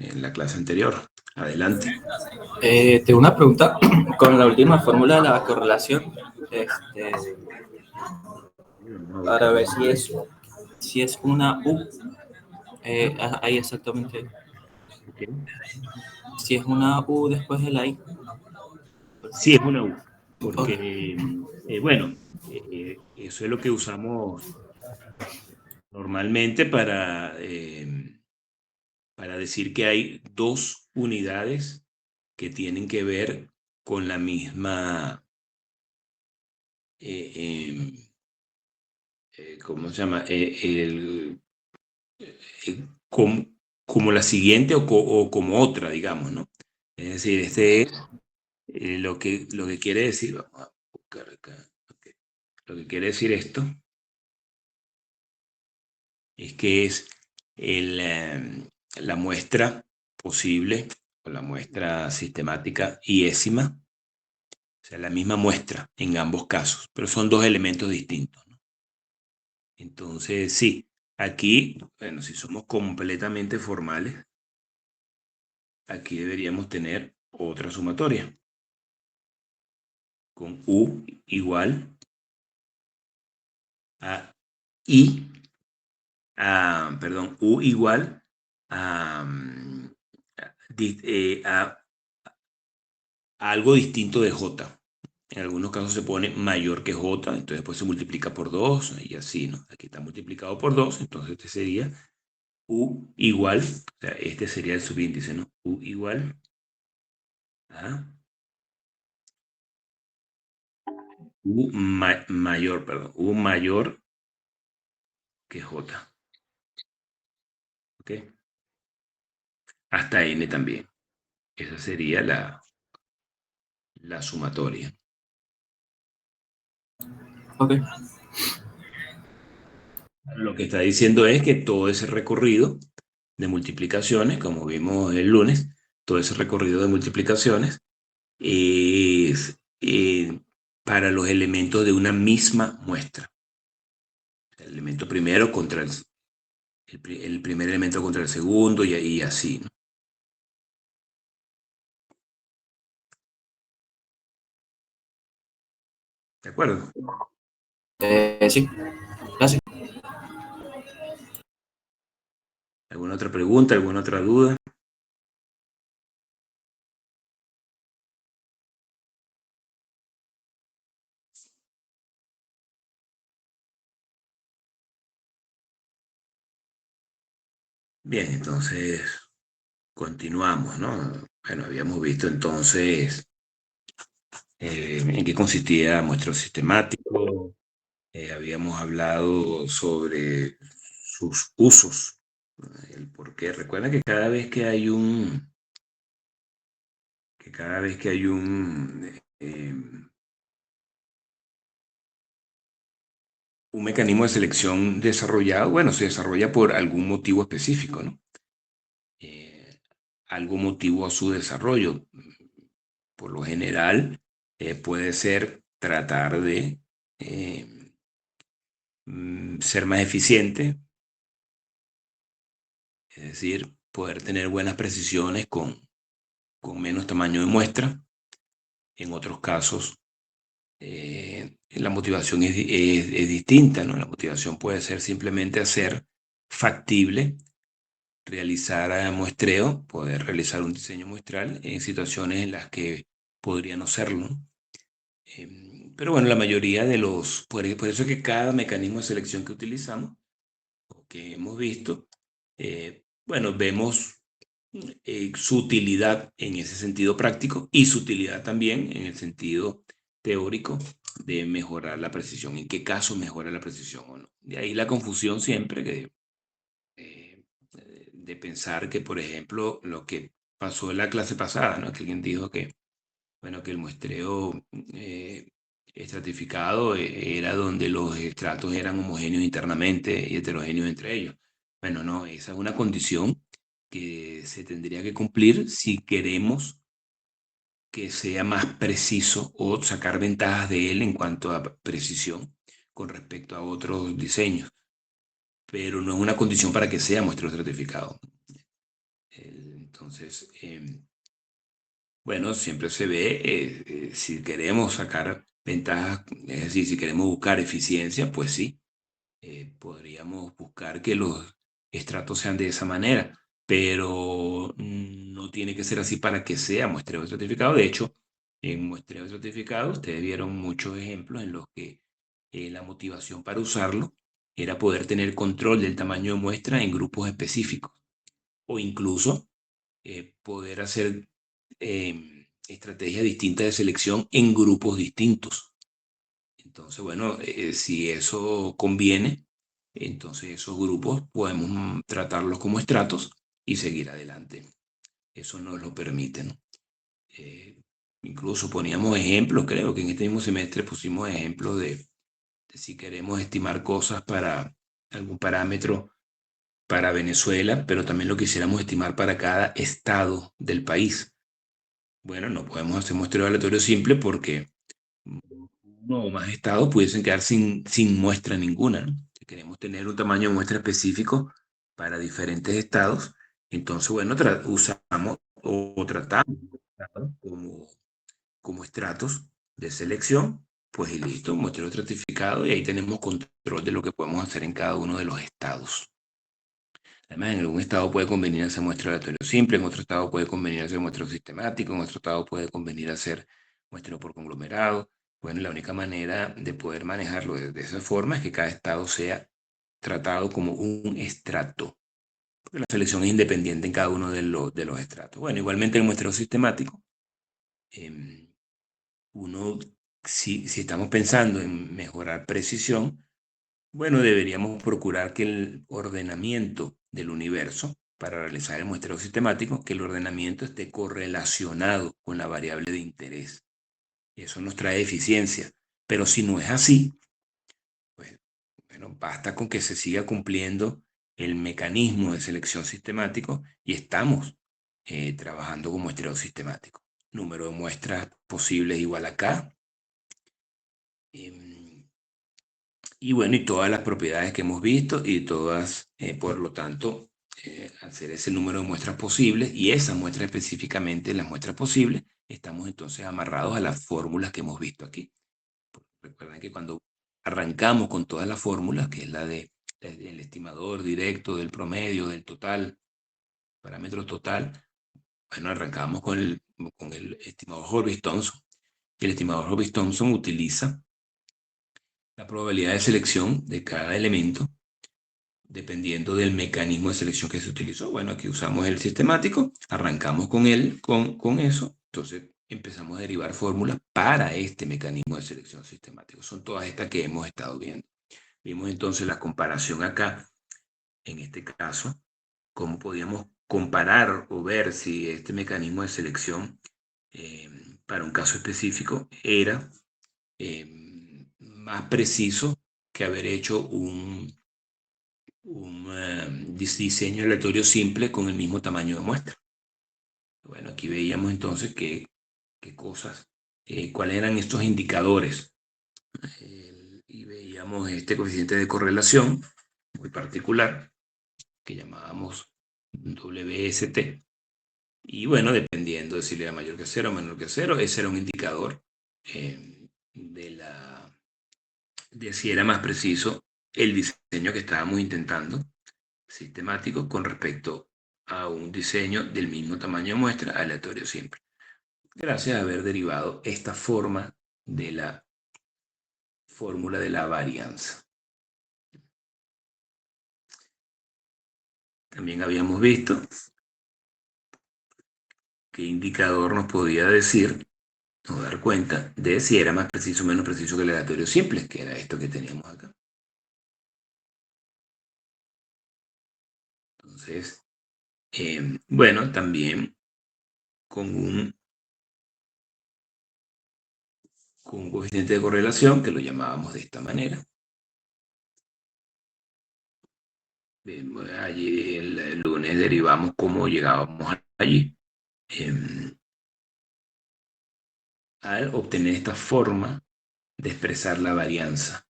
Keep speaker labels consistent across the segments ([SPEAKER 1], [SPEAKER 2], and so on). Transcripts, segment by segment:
[SPEAKER 1] en la clase anterior. Adelante.
[SPEAKER 2] Tengo una pregunta con la última fórmula de la correlación, para ver si es una U, ahí exactamente, si es una U después de la I.
[SPEAKER 1] Sí, es una U,
[SPEAKER 2] Ok.
[SPEAKER 1] porque, bueno, eso es lo que usamos normalmente para decir que hay dos unidades que tienen que ver con la misma, eh, em, ¿cómo se llama? Eh, como, como la siguiente o como otra, digamos, ¿no? Es decir, este es lo que quiere decir, vamos a buscar acá, ok. Lo que quiere decir esto es que es la muestra posible o la muestra sistemática iésima, o sea, la misma muestra en ambos casos, pero son dos elementos distintos, ¿no? Entonces, sí, aquí, bueno, si somos completamente formales, aquí deberíamos tener otra sumatoria con U igual a I, perdón, U igual a, a algo distinto de J. En algunos casos se pone mayor que J, entonces después se multiplica por 2 y así, ¿no? Aquí está multiplicado por 2, entonces este sería U igual, o sea, este sería el subíndice, ¿no? U igual a mayor, perdón, U mayor que J, ¿ok? Hasta N también. Esa sería la sumatoria.
[SPEAKER 2] Ok.
[SPEAKER 1] Lo que está diciendo es que todo ese recorrido de multiplicaciones, como vimos el lunes, todo ese recorrido de multiplicaciones es para los elementos de una misma muestra. El elemento primero contra el primer elemento contra el segundo y así, ¿no? ¿De acuerdo?
[SPEAKER 2] Sí, gracias.
[SPEAKER 1] ¿Alguna otra pregunta? ¿Alguna otra duda? Bien, entonces continuamos, ¿no? Bueno, habíamos visto entonces en qué consistía muestreo sistemático, habíamos hablado sobre sus usos, el por qué. Recuerda que cada vez que hay un mecanismo de selección desarrollado, bueno, se desarrolla por algún motivo específico, ¿no? Algo motivo a su desarrollo. Por lo general, puede ser tratar de ser más eficiente, es decir, poder tener buenas precisiones con menos tamaño de muestra. En otros casos, la motivación es distinta, ¿no? La motivación puede ser simplemente hacer factible realizar muestreo, poder realizar un diseño muestral en situaciones en las que podría no serlo, ¿no? Pero bueno, la mayoría de por eso es que cada mecanismo de selección que utilizamos, o que hemos visto, bueno, vemos su utilidad en ese sentido práctico y su utilidad también en el sentido teórico de mejorar la precisión. ¿En qué caso mejora la precisión o no? De ahí la confusión siempre eh, de pensar que, por ejemplo, lo que pasó en la clase pasada, ¿no? Que alguien dijo que, bueno, que el muestreo estratificado era donde los estratos eran homogéneos internamente y heterogéneos entre ellos. Bueno, no, esa es una condición que se tendría que cumplir si queremos que sea más preciso o sacar ventajas de él en cuanto a precisión con respecto a otros diseños, pero no es una condición para que sea muestreo estratificado. Entonces, bueno, siempre se ve, si queremos sacar ventajas, es decir, si queremos buscar eficiencia, pues sí, podríamos buscar que los estratos sean de esa manera, pero no tiene que ser así para que sea muestreo estratificado. De hecho, en muestreo estratificado ustedes vieron muchos ejemplos en los que la motivación para usarlo era poder tener control del tamaño de muestra en grupos específicos o incluso poder hacer estrategias distintas de selección en grupos distintos. Entonces, bueno, si eso conviene, entonces esos grupos podemos tratarlos como estratos y seguir adelante. Eso nos lo permite, ¿no? Incluso poníamos ejemplos, creo que en este mismo semestre pusimos ejemplos de si queremos estimar cosas para algún parámetro para Venezuela, pero también lo quisiéramos estimar para cada estado del país. Bueno, no podemos hacer muestreo aleatorio simple porque uno o más estados pudiesen quedar sin muestra ninguna, ¿no? Si queremos tener un tamaño de muestra específico para diferentes estados, entonces, bueno, usamos o tratamos como estratos de selección, pues y listo, muestreo estratificado y ahí tenemos control de lo que podemos hacer en cada uno de los estados. Además, en algún estado puede convenir hacer muestreo aleatorio simple, en otro estado puede convenir hacer muestreo sistemático, en otro estado puede convenir hacer muestreo por conglomerado. Bueno, la única manera de poder manejarlo de esa forma es que cada estado sea tratado como un estrato, porque la selección es independiente en cada uno de los estratos. Bueno, igualmente el muestreo sistemático, uno, si estamos pensando en mejorar precisión, bueno, deberíamos procurar que el ordenamiento del universo, para realizar el muestreo sistemático, que el ordenamiento esté correlacionado con la variable de interés. Eso nos trae eficiencia. Pero si no es así, pues bueno, basta con que se siga cumpliendo el mecanismo de selección sistemático y estamos trabajando con muestreo sistemático. Número de muestras posibles igual a K. Y bueno, y todas las propiedades que hemos visto y todas, por lo tanto, hacer ese número de muestras posibles y esa muestra específicamente, las muestras posibles, estamos entonces amarrados a las fórmulas que hemos visto aquí. Recuerden que cuando arrancamos con todas las fórmulas, que es la del estimador directo, del promedio, del total, parámetro total, bueno, arrancamos con el estimador Hurwitz-Thompson. El estimador Hurwitz-Thompson utiliza la probabilidad de selección de cada elemento dependiendo del mecanismo de selección que se utilizó. Bueno, aquí usamos el sistemático, arrancamos con él, con eso, entonces empezamos a derivar fórmulas para este mecanismo de selección sistemático. Son todas estas que hemos estado viendo. Vimos entonces la comparación acá, en este caso, cómo podíamos comparar o ver si este mecanismo de selección para un caso específico era más preciso que haber hecho un diseño aleatorio simple con el mismo tamaño de muestra. Bueno, aquí veíamos entonces qué cosas, cuáles eran estos indicadores. Y veíamos este coeficiente de correlación muy particular que llamábamos WST. Y bueno, dependiendo de si era mayor que 0 o menor que 0, ese era un indicador de si era más preciso el diseño que estábamos intentando sistemático con respecto a un diseño del mismo tamaño de muestra aleatorio siempre. Gracias a haber derivado esta forma de la fórmula de la varianza. También habíamos visto qué indicador nos podía decir o dar cuenta de si era más preciso o menos preciso que el aleatorio simple, que era esto que teníamos acá. Entonces, bueno, también con un coeficiente de correlación que lo llamábamos de esta manera. Allí el lunes derivamos cómo llegábamos allí. Al obtener esta forma de expresar la varianza.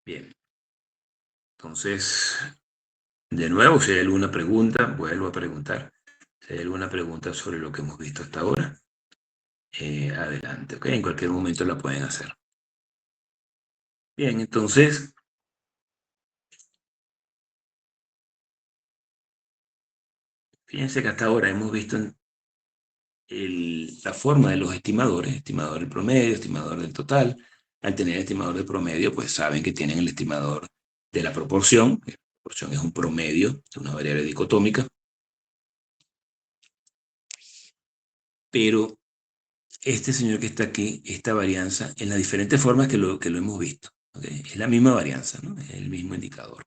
[SPEAKER 1] Bien. Entonces, de nuevo, si hay alguna pregunta, vuelvo a preguntar. Si hay alguna pregunta sobre lo que hemos visto hasta ahora, adelante, ¿ok? En cualquier momento la pueden hacer. Bien, entonces, fíjense que hasta ahora hemos visto la forma de los estimadores, estimador del promedio, estimador del total. Al tener estimador de promedio, pues saben que tienen el estimador de la proporción. La proporción es un promedio de una variable dicotómica. Pero este señor que está aquí, esta varianza, en las diferentes formas que lo hemos visto, ¿okay? Es la misma varianza, ¿no? Es el mismo indicador.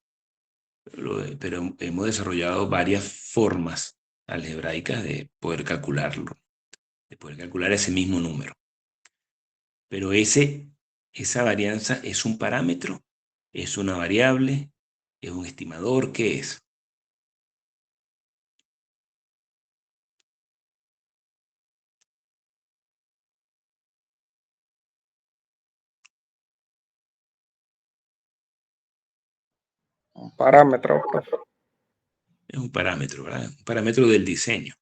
[SPEAKER 1] Pero hemos desarrollado varias formas algebraicas de poder calcularlo, de poder calcular ese mismo número. Pero esa varianza es un parámetro, es una variable, es un estimador, ¿qué es?
[SPEAKER 3] Un parámetro, profe.
[SPEAKER 1] Es un parámetro, ¿verdad? Un parámetro del diseño.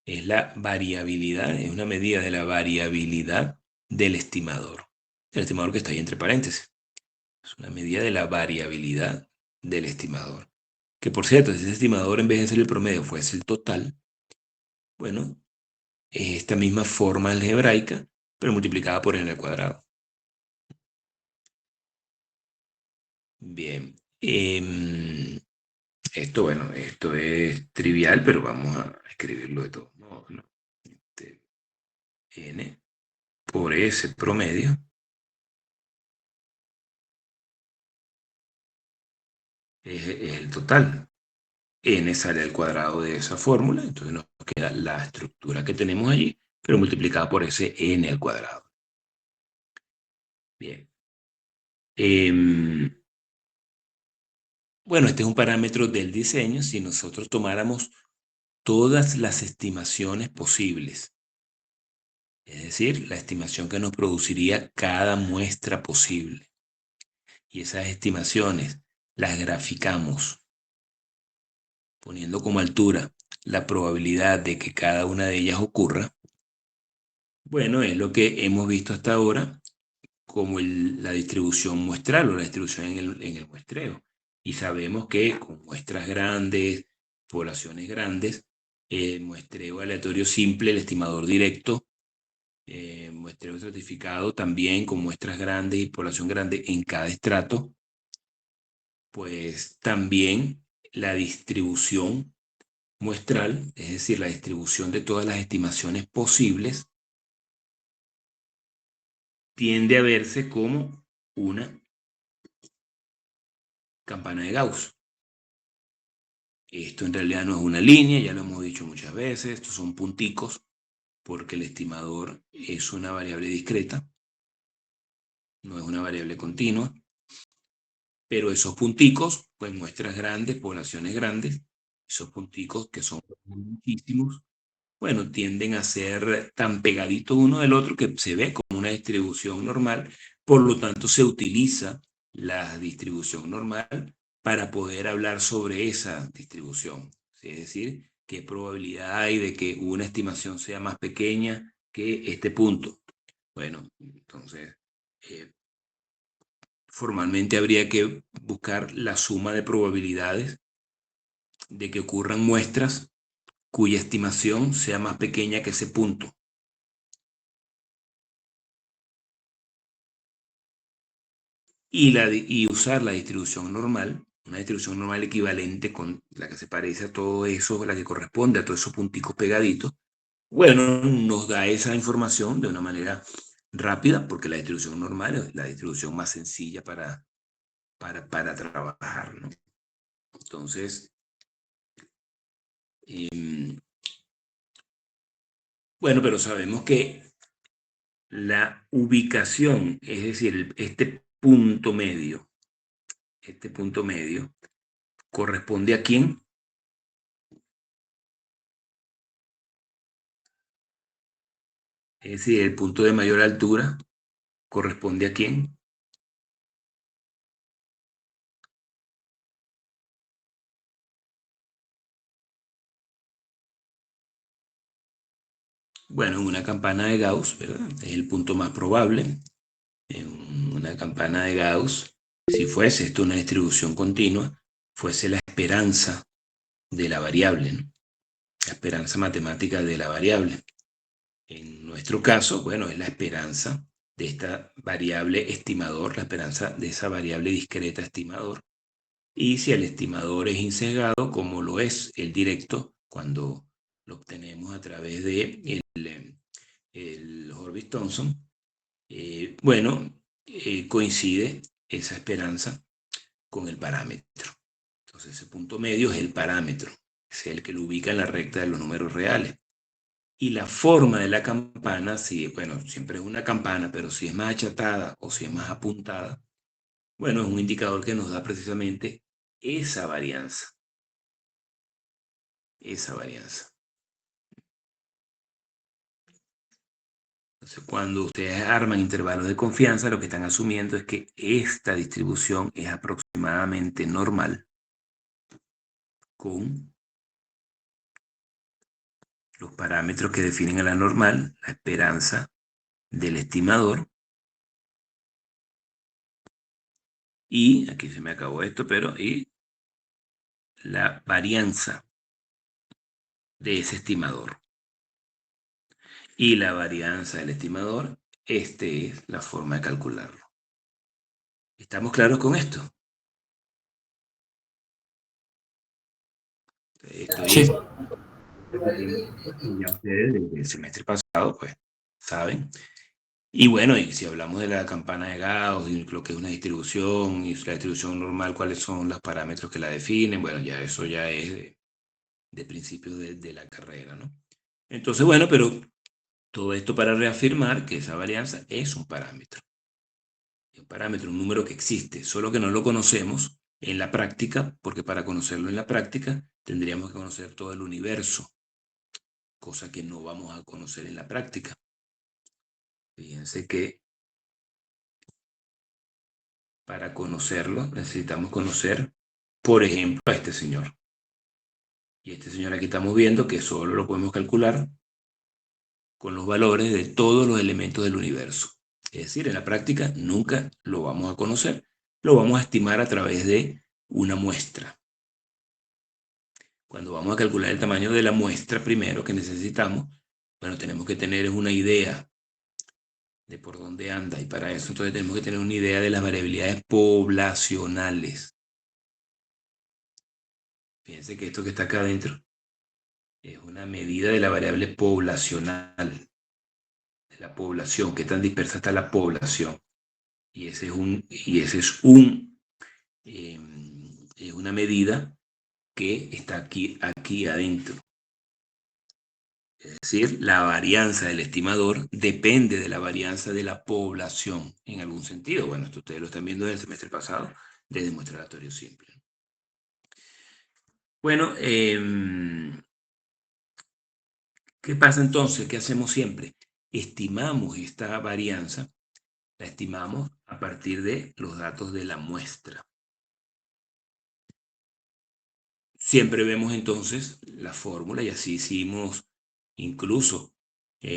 [SPEAKER 1] Es la variabilidad, es una medida de la variabilidad del estimador. El estimador que está ahí entre paréntesis. Es una medida de la variabilidad del estimador. Que por cierto, si ese estimador en vez de ser el promedio fuese el total, bueno, es esta misma forma algebraica, pero multiplicada por n al cuadrado. Bien. Esto, bueno, esto es trivial, pero vamos a escribirlo de todos modos, ¿no? N por S promedio es el total. N sale al cuadrado de esa fórmula, entonces nos queda la estructura que tenemos allí, pero multiplicada por ese n al cuadrado. Bien. Bueno, este es un parámetro del diseño. Si nosotros tomáramos todas las estimaciones posibles, es decir, la estimación que nos produciría cada muestra posible, y esas estimaciones las graficamos poniendo como altura la probabilidad de que cada una de ellas ocurra, bueno, es lo que hemos visto hasta ahora como la distribución muestral o la distribución en el muestreo. Y sabemos que con muestras grandes, poblaciones grandes, muestreo aleatorio simple, el estimador directo, muestreo estratificado también con muestras grandes y población grande en cada estrato, pues también la distribución muestral, es decir, la distribución de todas las estimaciones posibles, tiende a verse como una campana de Gauss. Esto en realidad no es una línea, ya lo hemos dicho muchas veces, estos son punticos, porque el estimador es una variable discreta, no es una variable continua, pero esos punticos, pues muestras grandes, poblaciones grandes, esos punticos que son muchísimos, bueno, tienden a ser tan pegaditos uno del otro que se ve como una distribución normal, por lo tanto se utiliza la distribución normal para poder hablar sobre esa distribución. Es decir, qué probabilidad hay de que una estimación sea más pequeña que este punto. Bueno, entonces, formalmente habría que buscar la suma de probabilidades de que ocurran muestras cuya estimación sea más pequeña que ese punto. Y usar la distribución normal, una distribución normal equivalente con la que se parece a todo eso, la que corresponde a todos esos punticos pegaditos, bueno, nos da esa información de una manera rápida, porque la distribución normal es la distribución más sencilla para trabajar, ¿no? Entonces, bueno, pero sabemos que la ubicación, es decir, este punto medio, corresponde a quién. Es decir, el punto de mayor altura corresponde a quién. Bueno, en una campana de Gauss, ¿verdad? Es el punto más probable. En una campana de Gauss, si fuese esto una distribución continua, fuese la esperanza de la variable, ¿no? La esperanza matemática de la variable. En nuestro caso, bueno, es la esperanza de esta variable estimador, la esperanza de esa variable discreta estimador. Y si el estimador es insesgado, como lo es el directo, cuando lo obtenemos a través de el Hurwitz-Thompson, bueno, coincide esa esperanza con el parámetro. Entonces ese punto medio es el parámetro, es el que lo ubica en la recta de los números reales. Y la forma de la campana, si, bueno, siempre es una campana, pero si es más achatada o si es más apuntada, bueno, es un indicador que nos da precisamente esa varianza. Esa varianza. Entonces, cuando ustedes arman intervalos de confianza, lo que están asumiendo es que esta distribución es aproximadamente normal con los parámetros que definen a la normal, la esperanza del estimador. Y, aquí se me acabó esto, pero y la varianza de ese estimador. Y la varianza del estimador, esta es la forma de calcularlo. ¿Estamos claros con esto? Esto
[SPEAKER 2] Sí.
[SPEAKER 1] es, ya ustedes desde el semestre pasado, pues, saben. Y bueno, y si hablamos de la campana de Gauss, y lo que es una distribución, y la distribución normal, cuáles son los parámetros que la definen, bueno, ya eso ya es de principios de la carrera, ¿no? Entonces, bueno, pero todo esto para reafirmar que esa varianza es un parámetro. Un parámetro, un número que existe, solo que no lo conocemos en la práctica, porque para conocerlo en la práctica tendríamos que conocer todo el universo, cosa que no vamos a conocer en la práctica. Fíjense que para conocerlo necesitamos conocer, por ejemplo, a este señor. Y este señor aquí estamos viendo que solo lo podemos calcular con los valores de todos los elementos del universo. Es decir, en la práctica nunca lo vamos a conocer, lo vamos a estimar a través de una muestra. Cuando vamos a calcular el tamaño de la muestra primero que necesitamos, bueno, tenemos que tener una idea de por dónde anda, y para eso entonces tenemos que tener una idea de las variabilidades poblacionales. Fíjense que esto que está acá adentro es una medida de la variable poblacional, de la población, qué tan dispersa está la población. Y ese es una medida que está aquí adentro. Es decir, la varianza del estimador depende de la varianza de la población en algún sentido. Bueno, esto ustedes lo están viendo desde el semestre pasado, desde muestra aleatorio simple. Bueno, ¿qué pasa entonces? ¿Qué hacemos siempre? Estimamos esta varianza, la estimamos a partir de los datos de la muestra. Siempre vemos entonces la fórmula, y así hicimos incluso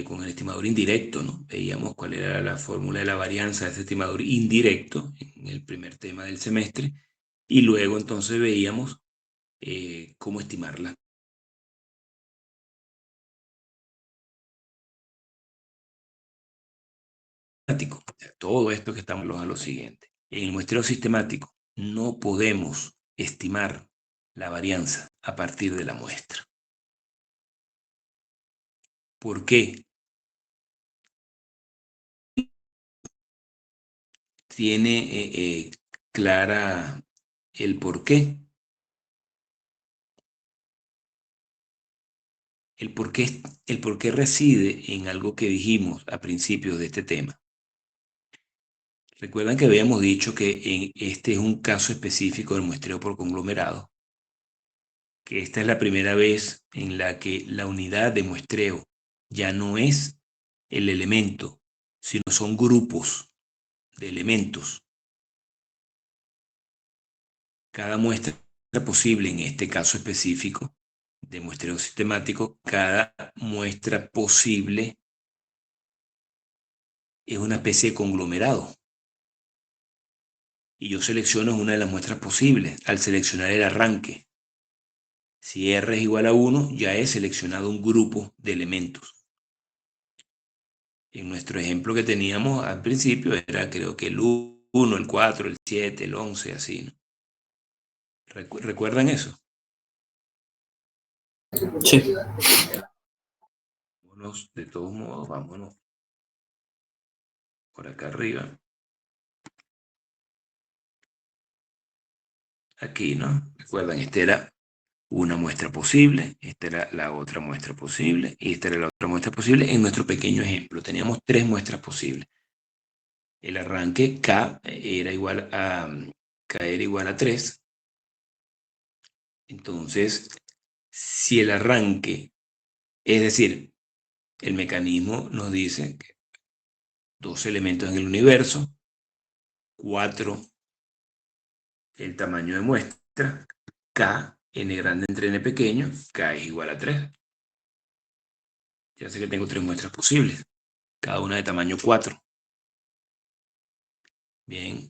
[SPEAKER 1] con el estimador indirecto, ¿no? Veíamos cuál era la fórmula de la varianza de ese estimador indirecto en el primer tema del semestre, y luego entonces veíamos cómo estimarla. Todo esto que estamos a lo siguiente. En el muestreo sistemático no podemos estimar la varianza a partir de la muestra. ¿Por qué? Tiene clara el por qué. El por qué reside en algo que dijimos a principios de este tema. Recuerdan que habíamos dicho que este es un caso específico del muestreo por conglomerado, que esta es la primera vez en la que la unidad de muestreo ya no es el elemento, sino son grupos de elementos. Cada muestra posible en este caso específico de muestreo sistemático, cada muestra posible es una especie de conglomerado. Y yo selecciono una de las muestras posibles al seleccionar el arranque. Si R es igual a 1, ya he seleccionado un grupo de elementos. En nuestro ejemplo que teníamos al principio era, creo que el 1, el 4, el 7, el 11, así, ¿no? ¿Recuerdan eso?
[SPEAKER 2] Sí.
[SPEAKER 1] Vámonos, de todos modos, vámonos por acá arriba. Aquí, ¿no? Recuerdan, esta era una muestra posible, esta era la otra muestra posible, y esta era la otra muestra posible. En nuestro pequeño ejemplo, teníamos 3 muestras posibles. El arranque K era igual a, K era igual a 3. Entonces, si el arranque, es decir, el mecanismo nos dice que 2 elementos en el universo, 4 el tamaño de muestra, K, n grande entre n pequeño, K es igual a 3. Ya sé que tengo 3 muestras posibles, cada una de tamaño 4. Bien,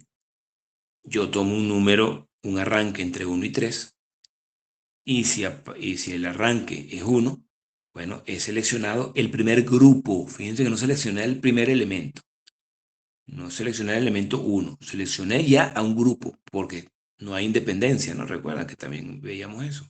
[SPEAKER 1] yo tomo un número, un arranque entre 1 y 3, y si el arranque es 1, bueno, he seleccionado el primer grupo. Fíjense que no seleccioné el primer elemento. No seleccioné el elemento 1. Seleccioné ya a un grupo, porque no hay independencia, ¿no? Recuerda que también veíamos eso.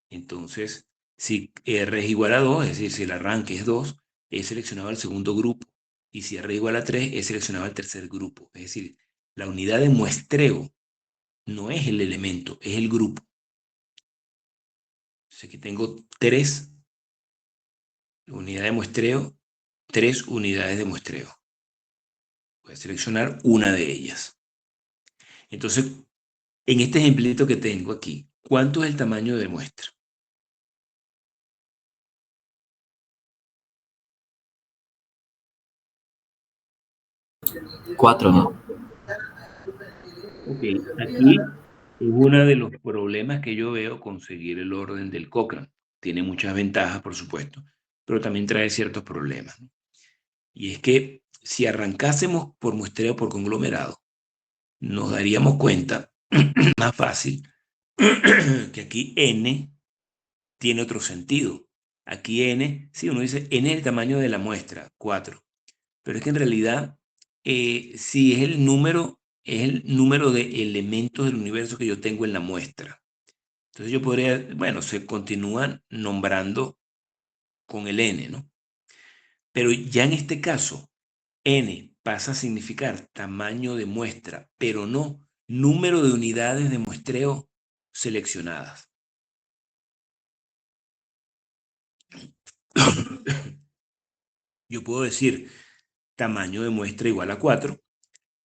[SPEAKER 1] Entonces, si R es igual a 2, es decir, si el arranque es 2, he seleccionado el segundo grupo. Y si R es igual a 3, he seleccionado el tercer grupo. Es decir, la unidad de muestreo no es el elemento, es el grupo. Entonces aquí tengo 3 unidades de muestreo, 3 unidades de muestreo. Voy a seleccionar una de ellas. Entonces, en este ejemplito que tengo aquí, ¿cuánto es el tamaño de muestra?
[SPEAKER 2] 4, ¿no?
[SPEAKER 1] Ok, aquí es uno de los problemas que yo veo conseguir el orden del Cochrane. Tiene muchas ventajas, por supuesto, pero también trae ciertos problemas, ¿no? Y es que si arrancásemos por muestreo por conglomerado, nos daríamos cuenta más fácil que aquí n tiene otro sentido. Aquí n, sí, uno dice n es el tamaño de la muestra, 4, pero es que en realidad si es el número de elementos del universo que yo tengo en la muestra. Entonces yo podría, bueno, se continúan nombrando con el n, ¿no? Pero ya en este caso, n pasa a significar tamaño de muestra, pero no número de unidades de muestreo seleccionadas. Yo puedo decir tamaño de muestra igual a 4,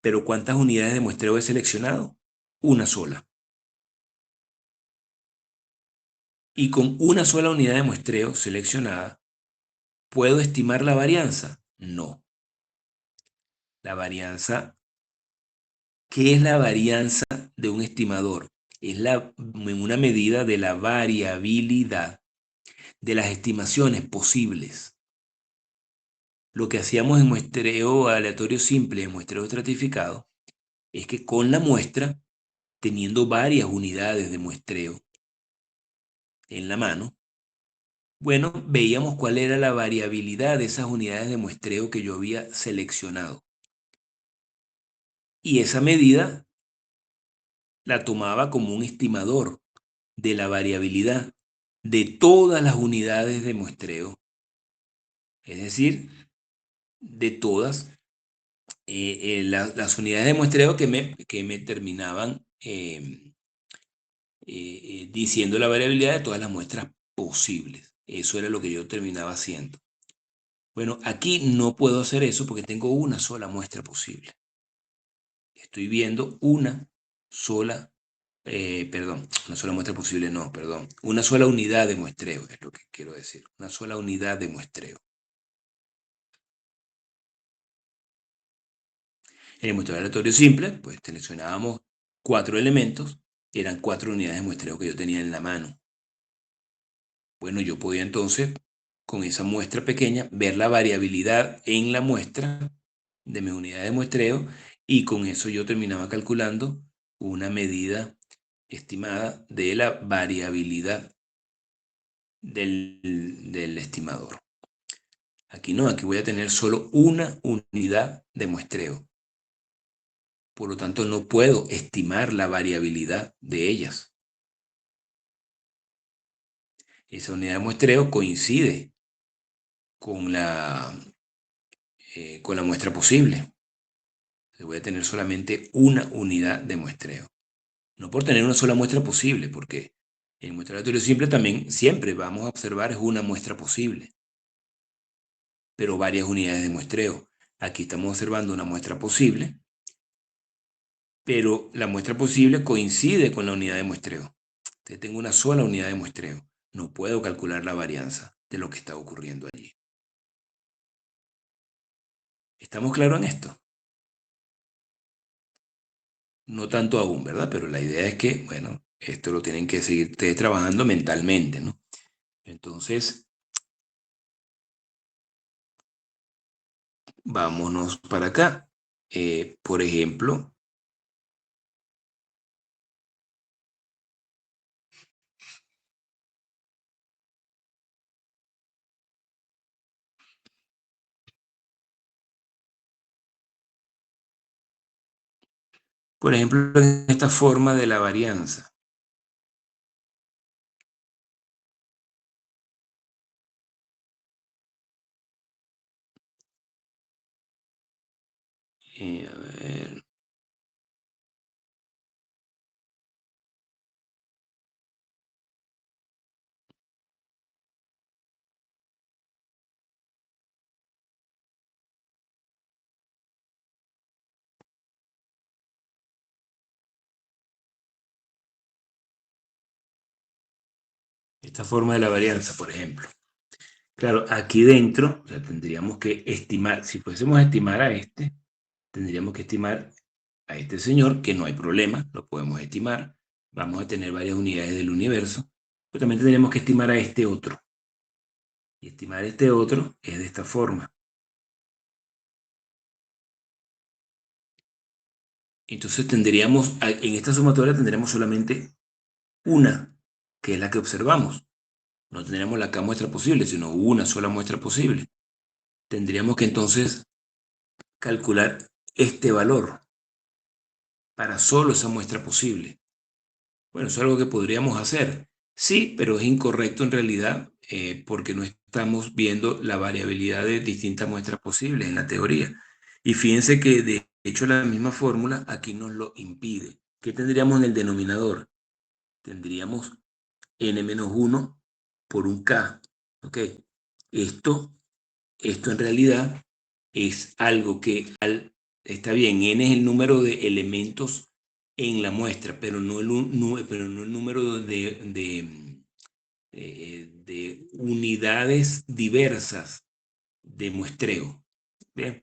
[SPEAKER 1] pero ¿cuántas unidades de muestreo he seleccionado? Una sola. Y con una sola unidad de muestreo seleccionada, ¿puedo estimar la varianza? No. La varianza, ¿qué es la varianza de un estimador? Es una medida de la variabilidad de las estimaciones posibles. Lo que hacíamos en muestreo aleatorio simple, en muestreo estratificado, es que con la muestra, teniendo varias unidades de muestreo en la mano, bueno, veíamos cuál era la variabilidad de esas unidades de muestreo que yo había seleccionado. Y esa medida la tomaba como un estimador de la variabilidad de todas las unidades de muestreo. Es decir, de todas las unidades de muestreo que me terminaban diciendo la variabilidad de todas las muestras posibles. Eso era lo que yo terminaba haciendo. Bueno, aquí no puedo hacer eso porque tengo una sola muestra posible. Estoy viendo una sola, una sola muestra posible, no, perdón. Una sola unidad de muestreo, es lo que quiero decir. Una sola unidad de muestreo. En el muestreo aleatorio simple, pues seleccionábamos 4 elementos, eran 4 unidades de muestreo que yo tenía en la mano. Bueno, yo podía entonces, con esa muestra pequeña, ver la variabilidad en la muestra de mi unidad de muestreo, y con eso yo terminaba calculando una medida estimada de la variabilidad del estimador. Aquí no, aquí voy a tener solo una unidad de muestreo. Por lo tanto, no puedo estimar la variabilidad de ellas. Esa unidad de muestreo coincide con con la muestra posible. Voy a tener solamente una unidad de muestreo. No por tener una sola muestra posible, porque en muestreo aleatorio simple también siempre vamos a observar es una muestra posible, pero varias unidades de muestreo. Aquí estamos observando una muestra posible, pero la muestra posible coincide con la unidad de muestreo. Entonces tengo una sola unidad de muestreo. No puedo calcular la varianza de lo que está ocurriendo allí. ¿Estamos claros en esto? No tanto aún, ¿verdad? Pero la idea es que, bueno, esto lo tienen que seguir ustedes trabajando mentalmente, ¿no? Entonces, vámonos para acá. Por ejemplo, en esta forma de la varianza. A ver. Esta forma de la varianza, por ejemplo. Claro, aquí dentro, o sea, tendríamos que estimar, si fuésemos a estimar a este, tendríamos que estimar a este señor, que no hay problema, lo podemos estimar. Vamos a tener varias unidades del universo, pero también tendríamos que estimar a este otro. Y estimar este otro es de esta forma. Entonces tendríamos, en esta sumatoria tendremos solamente una, que es la que observamos. No tendríamos la K muestra posible, sino una sola muestra posible. Tendríamos que entonces calcular este valor para solo esa muestra posible. Bueno, eso es algo que podríamos hacer. Sí, pero es incorrecto en realidad, porque no estamos viendo la variabilidad de distintas muestras posibles en la teoría. Y fíjense que de hecho la misma fórmula aquí nos lo impide. ¿Qué tendríamos en el denominador? Tendríamos n-1 por un k. ¿Ok? Esto, esto en realidad es algo que está bien, n es el número de elementos en la muestra, pero no pero no el número de unidades diversas de muestreo. Bien,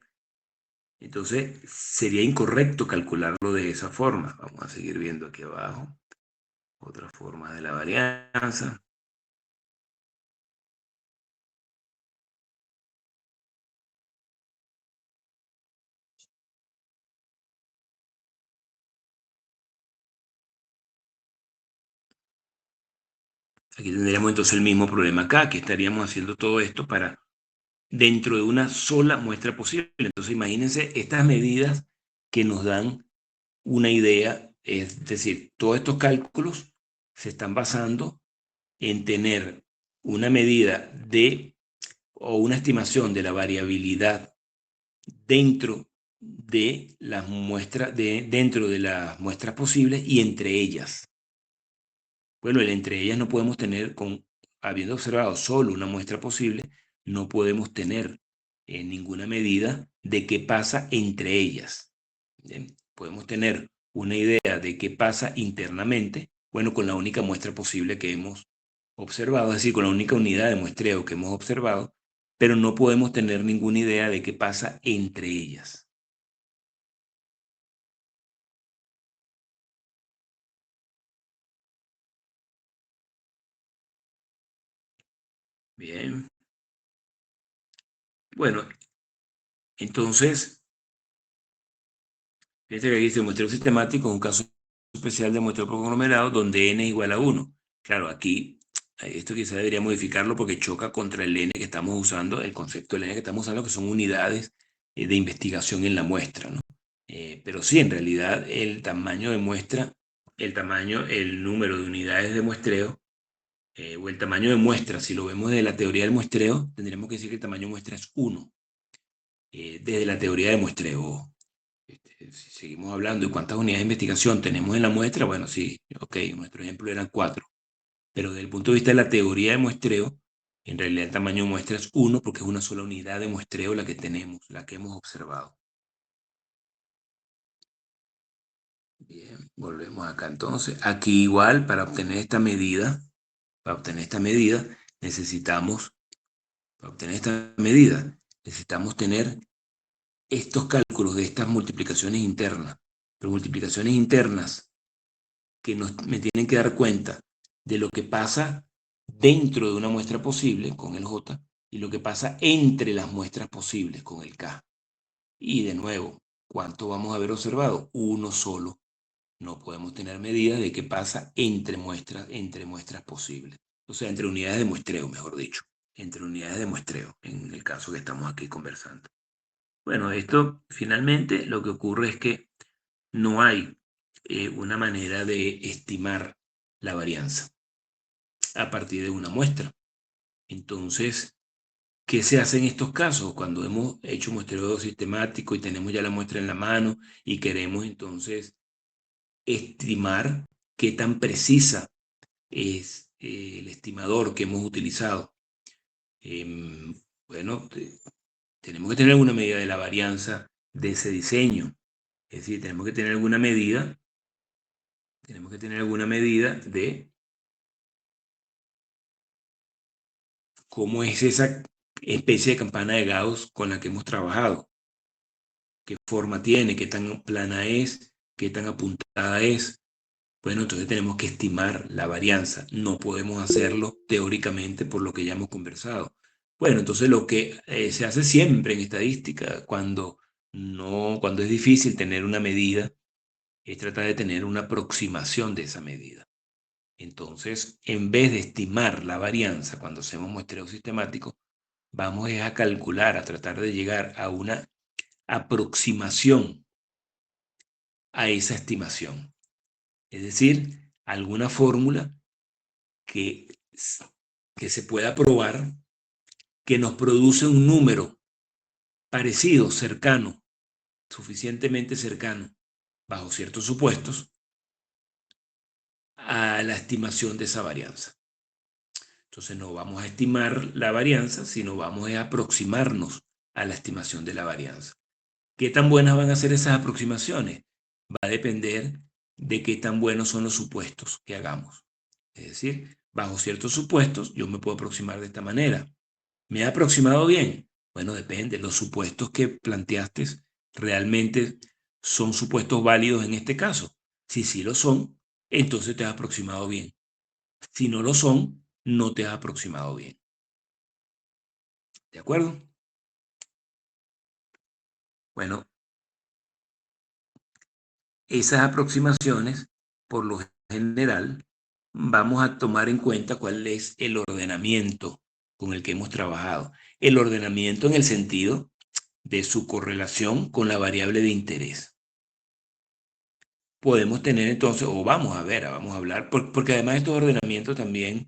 [SPEAKER 1] entonces sería incorrecto calcularlo de esa forma. Vamos a seguir viendo aquí abajo otra forma de la varianza. Aquí tendríamos entonces el mismo problema acá, que estaríamos haciendo todo esto para dentro de una sola muestra posible. Entonces imagínense estas medidas que nos dan una idea, es decir, todos estos cálculos se están basando en tener una medida o una estimación de la variabilidad dentro de las muestras, dentro de las muestras posibles y entre ellas. Bueno, entre ellas no podemos tener, habiendo observado solo una muestra posible, no podemos tener ninguna medida de qué pasa entre ellas. Bien, podemos tener una idea de qué pasa internamente, bueno, con la única muestra posible que hemos observado, es decir, con la única unidad de muestreo que hemos observado, pero no podemos tener ninguna idea de qué pasa entre ellas. Bien. Bueno, entonces, fíjate que aquí dice muestreo sistemático es un caso especial de muestreo por conglomerado donde n es igual a 1. Claro, aquí esto quizá debería modificarlo porque choca contra el n que estamos usando, el concepto del n que estamos usando, que son unidades de investigación en la muestra, ¿no? Pero sí, en realidad el tamaño de muestra, el número de unidades de muestreo, o el tamaño de muestra, si lo vemos desde la teoría del muestreo, tendríamos que decir que el tamaño de muestra es 1. Desde la teoría de muestreo. Si seguimos hablando de cuántas unidades de investigación tenemos en la muestra, bueno, sí, ok, nuestro ejemplo eran 4. Pero desde el punto de vista de la teoría de muestreo, en realidad el tamaño de muestra es 1 porque es una sola unidad de muestreo la que tenemos, la que hemos observado. Bien, volvemos acá entonces. Aquí igual, para obtener esta medida, necesitamos tener estos cálculos de estas multiplicaciones internas. Pero multiplicaciones internas que me tienen que dar cuenta de lo que pasa dentro de una muestra posible con el J y lo que pasa entre las muestras posibles con el K. Y de nuevo, ¿cuánto vamos a haber observado? Uno solo. No podemos tener medidas de qué pasa entre muestras posibles. O sea, entre unidades de muestreo, mejor dicho. Entre unidades de muestreo, en el caso que estamos aquí conversando. Bueno, esto finalmente lo que ocurre es que no hay una manera de estimar la varianza a partir de una muestra. Entonces, ¿qué se hace en estos casos? Cuando hemos hecho muestreo sistemático y tenemos ya la muestra en la mano y queremos entonces estimar qué tan precisa es el estimador que hemos utilizado. Bueno, tenemos que tener alguna medida de la varianza de ese diseño. Es decir, tenemos que tener alguna medida de cómo es esa especie de campana de Gauss con la que hemos trabajado. ¿Qué forma tiene? ¿Qué tan plana es? ¿Qué tan apuntada es? Bueno, entonces tenemos que estimar la varianza. No podemos hacerlo teóricamente por lo que ya hemos conversado. Bueno, entonces lo que se hace siempre en estadística, cuando es difícil tener una medida, es tratar de tener una aproximación de esa medida. Entonces, en vez de estimar la varianza cuando hacemos muestreo sistemático, vamos a calcular, a tratar de llegar a una aproximación a esa estimación. Es decir, alguna fórmula que se pueda probar que nos produce un número parecido, cercano, suficientemente cercano, bajo ciertos supuestos, a la estimación de esa varianza. Entonces no vamos a estimar la varianza, sino vamos a aproximarnos a la estimación de la varianza. ¿Qué tan buenas van a ser esas aproximaciones? Va a depender de qué tan buenos son los supuestos que hagamos. Es decir, bajo ciertos supuestos yo me puedo aproximar de esta manera. ¿Me he aproximado bien? Bueno, depende. Los supuestos que planteaste realmente son supuestos válidos en este caso. Si sí lo son, entonces te has aproximado bien. Si no lo son, no te has aproximado bien. ¿De acuerdo? Bueno, esas aproximaciones, por lo general, vamos a tomar en cuenta cuál es el ordenamiento con el que hemos trabajado. El ordenamiento en el sentido de su correlación con la variable de interés. Podemos tener entonces, o vamos a hablar, porque además estos ordenamientos también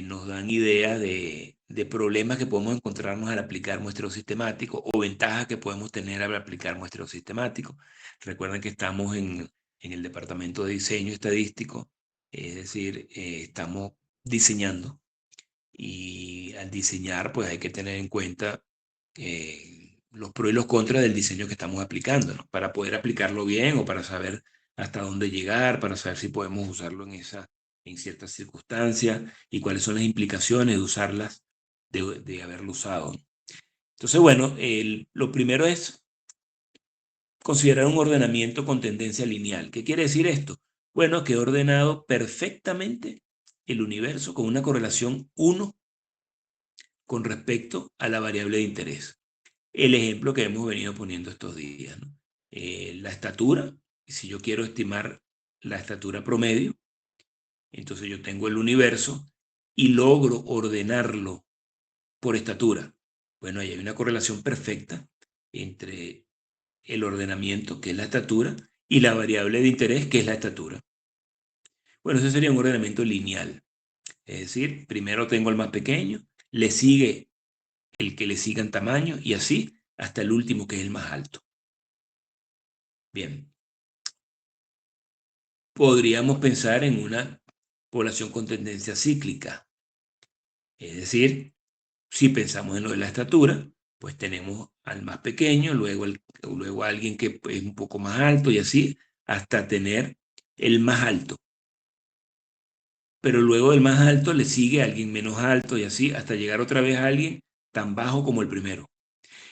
[SPEAKER 1] nos dan ideas de problemas que podemos encontrarnos al aplicar muestreo sistemático o ventajas que podemos tener al aplicar muestreo sistemático. Recuerden que estamos en el departamento de diseño estadístico, es decir, estamos diseñando y al diseñar pues hay que tener en cuenta los pros y los contras del diseño que estamos aplicando, ¿no? Para poder aplicarlo bien o para saber hasta dónde llegar, para saber si podemos usarlo en ciertas circunstancias y cuáles son las implicaciones de usarlas, de haberlo usado. Entonces, bueno, lo primero es considerar un ordenamiento con tendencia lineal. ¿Qué quiere decir esto? Bueno, que he ordenado perfectamente el universo con una correlación 1 con respecto a la variable de interés. El ejemplo que hemos venido poniendo estos días, ¿no? La estatura, si yo quiero estimar la estatura promedio, entonces yo tengo el universo y logro ordenarlo por estatura. Bueno, ahí hay una correlación perfecta entre el ordenamiento, que es la estatura, y la variable de interés, que es la estatura. Bueno, ese sería un ordenamiento lineal. Es decir, primero tengo el más pequeño, le sigue el que le siga en tamaño y así hasta el último, que es el más alto. Bien. Podríamos pensar en una población con tendencia cíclica. Es decir, si pensamos en lo de la estatura, pues tenemos al más pequeño, luego a alguien que es un poco más alto y así hasta tener el más alto. Pero luego del más alto le sigue alguien menos alto y así hasta llegar otra vez a alguien tan bajo como el primero.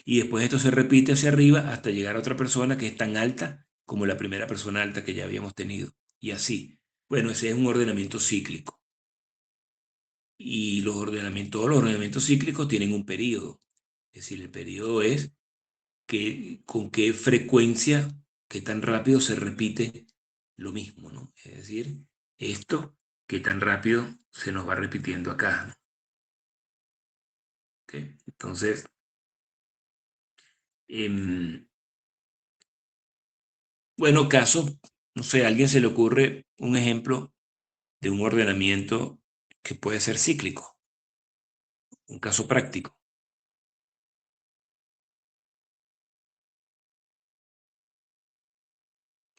[SPEAKER 1] Y después esto se repite hacia arriba hasta llegar a otra persona que es tan alta como la primera persona alta que ya habíamos tenido. Y así. Bueno, ese es un ordenamiento cíclico. Y todos los ordenamientos cíclicos tienen un periodo. Es decir, el periodo es con qué frecuencia, qué tan rápido se repite lo mismo, ¿no? Es decir, esto, qué tan rápido se nos va repitiendo acá, ¿no? ¿Okay? Entonces, bueno, no sé, a alguien se le ocurre un ejemplo de un ordenamiento que puede ser cíclico, un caso práctico.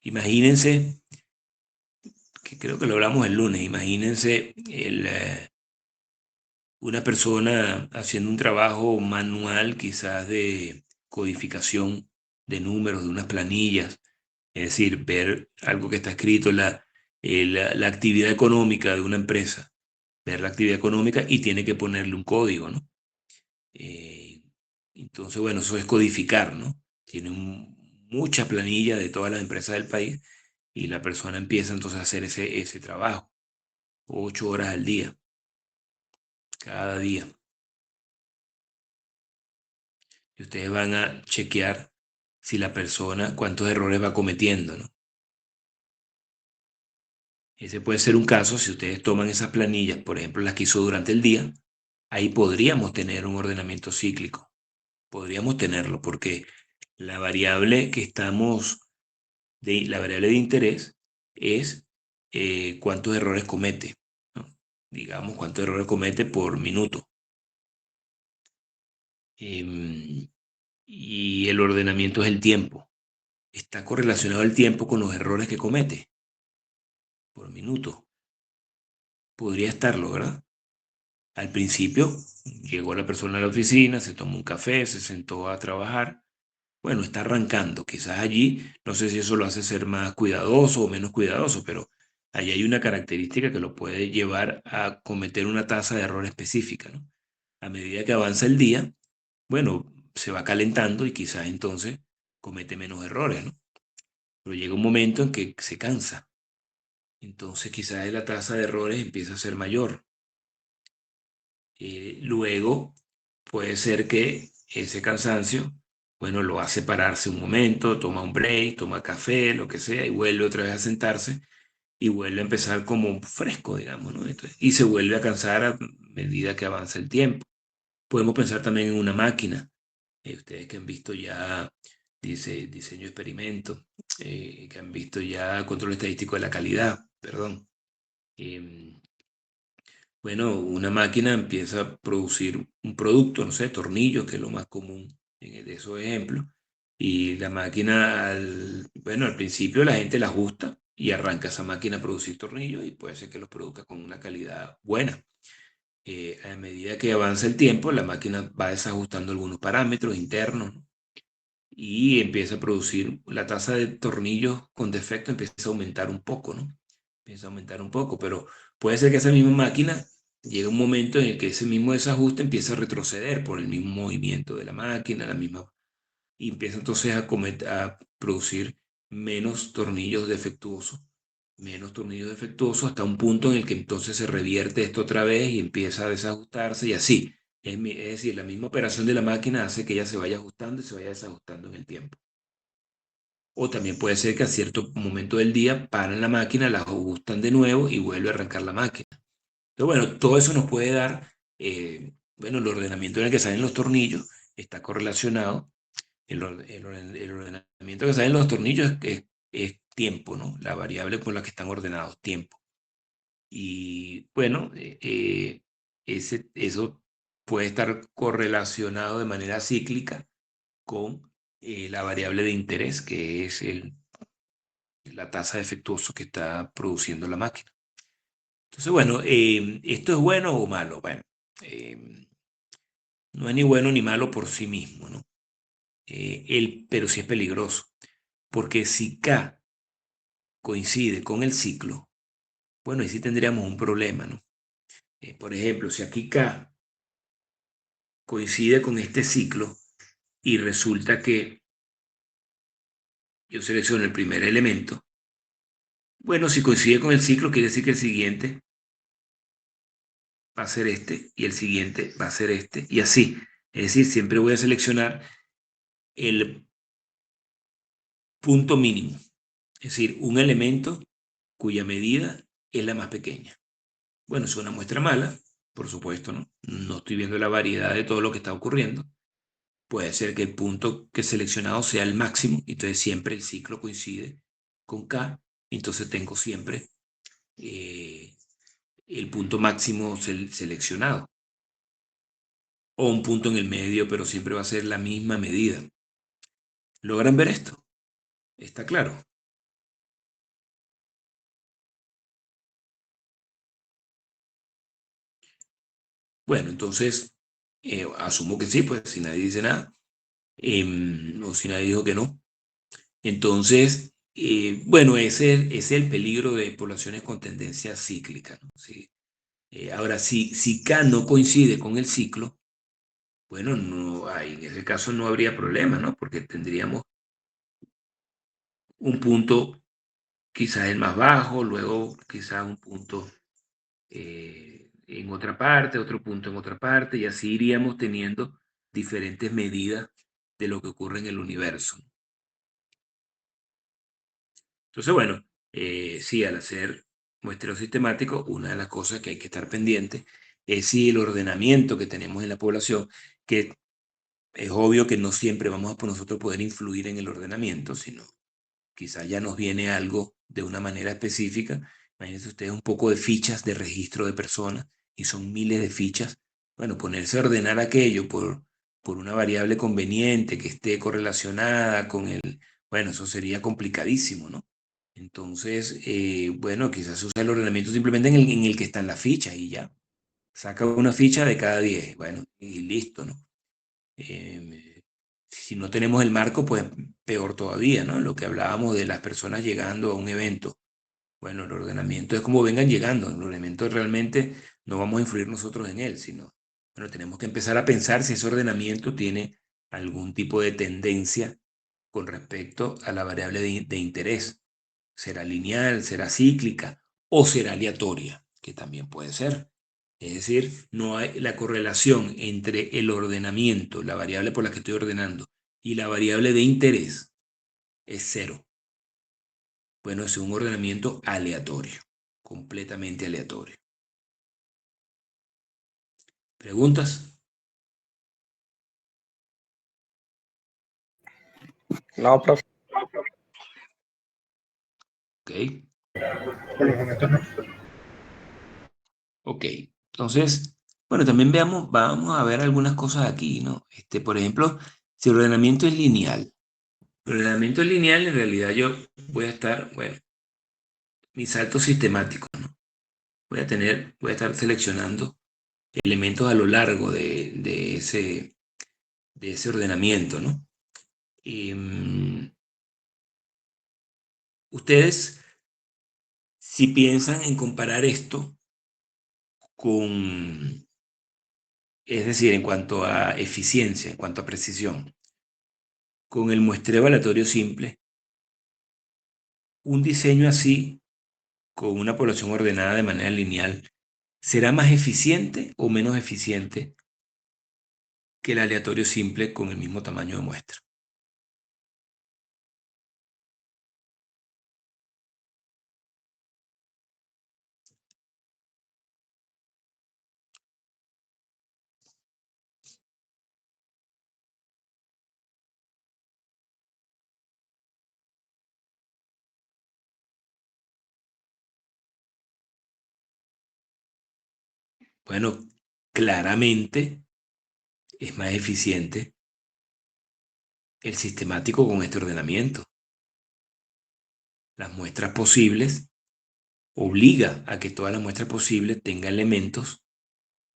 [SPEAKER 1] Imagínense, que creo que lo hablamos el lunes, imagínense una persona haciendo un trabajo manual, quizás de codificación de números, de unas planillas, es decir, ver algo que está escrito, la actividad económica de una empresa, ver la actividad económica y tiene que ponerle un código, ¿no? Entonces, bueno, eso es codificar, ¿no? Tiene mucha planilla de todas las empresas del país y la persona empieza entonces a hacer ese trabajo, 8 horas al día, cada día. Y ustedes van a chequear si la persona, cuántos errores va cometiendo, ¿no? Ese puede ser un caso, si ustedes toman esas planillas, por ejemplo, las que hizo durante el día, ahí podríamos tener un ordenamiento cíclico. Podríamos tenerlo, porque la variable la variable de interés es cuántos errores comete, ¿no? Digamos, cuántos errores comete por minuto. Y el ordenamiento es el tiempo. Está correlacionado el tiempo con los errores que comete por minuto. Podría estarlo, ¿verdad? Al principio llegó la persona a la oficina, se tomó un café, se sentó a trabajar. Bueno, está arrancando. Quizás allí, no sé si eso lo hace ser más cuidadoso o menos cuidadoso, pero allí hay una característica que lo puede llevar a cometer una tasa de error específica, ¿no? A medida que avanza el día, bueno, se va calentando y quizás entonces comete menos errores, ¿no? Pero llega un momento en que se cansa. Entonces quizás la tasa de errores empieza a ser mayor. Luego puede ser que ese cansancio, bueno, lo hace pararse un momento, toma un break, toma café, lo que sea, y vuelve otra vez a sentarse y vuelve a empezar como fresco, digamos, ¿no? Entonces, y se vuelve a cansar a medida que avanza el tiempo. Podemos pensar también en una máquina. Ustedes que han visto ya diseño experimento, que han visto ya control estadístico de la calidad, perdón. Bueno, una máquina empieza a producir un producto, no sé, tornillos, que es lo más común de esos ejemplos. Y la máquina, bueno, al principio la gente la ajusta y arranca esa máquina a producir tornillos y puede ser que los produzca con una calidad buena. A medida que avanza el tiempo, la máquina va desajustando algunos parámetros internos, ¿no? Y empieza a producir la tasa de tornillos con defecto, empieza a aumentar un poco, ¿no? Empieza a aumentar un poco, pero puede ser que esa misma máquina llegue un momento en el que ese mismo desajuste empieza a retroceder por el mismo movimiento de la máquina, y empieza entonces a producir menos tornillos defectuosos hasta un punto en el que entonces se revierte esto otra vez y empieza a desajustarse y así. Es decir, la misma operación de la máquina hace que ella se vaya ajustando y se vaya desajustando en el tiempo. O también puede ser que a cierto momento del día paran la máquina, la ajustan de nuevo y vuelve a arrancar la máquina. Entonces, bueno, todo eso nos puede dar, bueno, el ordenamiento en el que salen los tornillos está correlacionado. El ordenamiento que salen los tornillos es tiempo, ¿no? La variable con la que están ordenados, tiempo. Y bueno, eso puede estar correlacionado de manera cíclica con la variable de interés, que es la tasa de efectuoso que está produciendo la máquina. Entonces, bueno, ¿esto es bueno o malo? Bueno, no es ni bueno ni malo por sí mismo, ¿no? Pero sí es peligroso, porque si K coincide con el ciclo, bueno, ahí sí tendríamos un problema, ¿no? Por ejemplo, si aquí K coincide con este ciclo y resulta que yo selecciono el primer elemento, bueno, si coincide con el ciclo, quiere decir que el siguiente va a ser este y el siguiente va a ser este y así. Es decir, siempre voy a seleccionar el punto mínimo, es decir, un elemento cuya medida es la más pequeña. Bueno, es una muestra mala, por supuesto, ¿no? No estoy viendo la variedad de todo lo que está ocurriendo. Puede ser que el punto que he seleccionado sea el máximo, entonces siempre el ciclo coincide con K, entonces tengo siempre el punto máximo seleccionado. O un punto en el medio, pero siempre va a ser la misma medida. ¿Logran ver esto? ¿Está claro? Bueno, entonces, asumo que sí, pues si nadie dice nada, o si nadie dijo que no. Entonces, bueno, ese es el peligro de poblaciones con tendencia cíclica, ¿no? Sí. Ahora, si K no coincide con el ciclo, bueno, no hay, en ese caso no habría problema, ¿no? Porque tendríamos un punto quizás el más bajo, luego quizás un punto en otra parte, otro punto en otra parte, y así iríamos teniendo diferentes medidas de lo que ocurre en el universo. Entonces, bueno, sí, al hacer muestreo sistemático, una de las cosas que hay que estar pendiente es si el ordenamiento que tenemos en la población, que es obvio que no siempre vamos a por nosotros poder influir en el ordenamiento, sino quizás ya nos viene algo de una manera específica. Imagínense ustedes un poco de fichas de registro de personas y son miles de fichas. Bueno, ponerse a ordenar aquello por una variable conveniente que esté correlacionada con el, bueno, eso sería complicadísimo, ¿no? Entonces, bueno, quizás se usa el ordenamiento simplemente en el que están las fichas y ya. Saca una ficha de cada 10, bueno, y listo, ¿no? Si no tenemos el marco, pues peor todavía, ¿no? Lo que hablábamos de las personas llegando a un evento. Bueno, el ordenamiento es como vengan llegando. El ordenamiento realmente no vamos a influir nosotros en él, sino, bueno, tenemos que empezar a pensar si ese ordenamiento tiene algún tipo de tendencia con respecto a la variable de interés. ¿Será lineal, será cíclica o será aleatoria? Que también puede ser. Es decir, no hay la correlación entre el ordenamiento, la variable por la que estoy ordenando, y la variable de interés es cero. Bueno, es un ordenamiento aleatorio, completamente aleatorio. ¿Preguntas?
[SPEAKER 3] No, profe.
[SPEAKER 1] Ok.
[SPEAKER 3] Por los momentos no.
[SPEAKER 1] Ok. Entonces, bueno, también vamos a ver algunas cosas aquí, ¿no? Por ejemplo, si el ordenamiento es lineal. El ordenamiento es lineal, en realidad yo voy a estar, bueno, mi salto sistemático, ¿no? Voy a estar seleccionando elementos a lo largo de ese ordenamiento, ¿no? Ustedes, si piensan en comparar esto con, es decir, en cuanto a eficiencia, en cuanto a precisión, con el muestreo aleatorio simple, un diseño así, con una población ordenada de manera lineal, ¿será más eficiente o menos eficiente que el aleatorio simple con el mismo tamaño de muestra. Bueno, claramente es más eficiente el sistemático con este ordenamiento. Las muestras posibles obliga a que todas las muestras posibles tengan elementos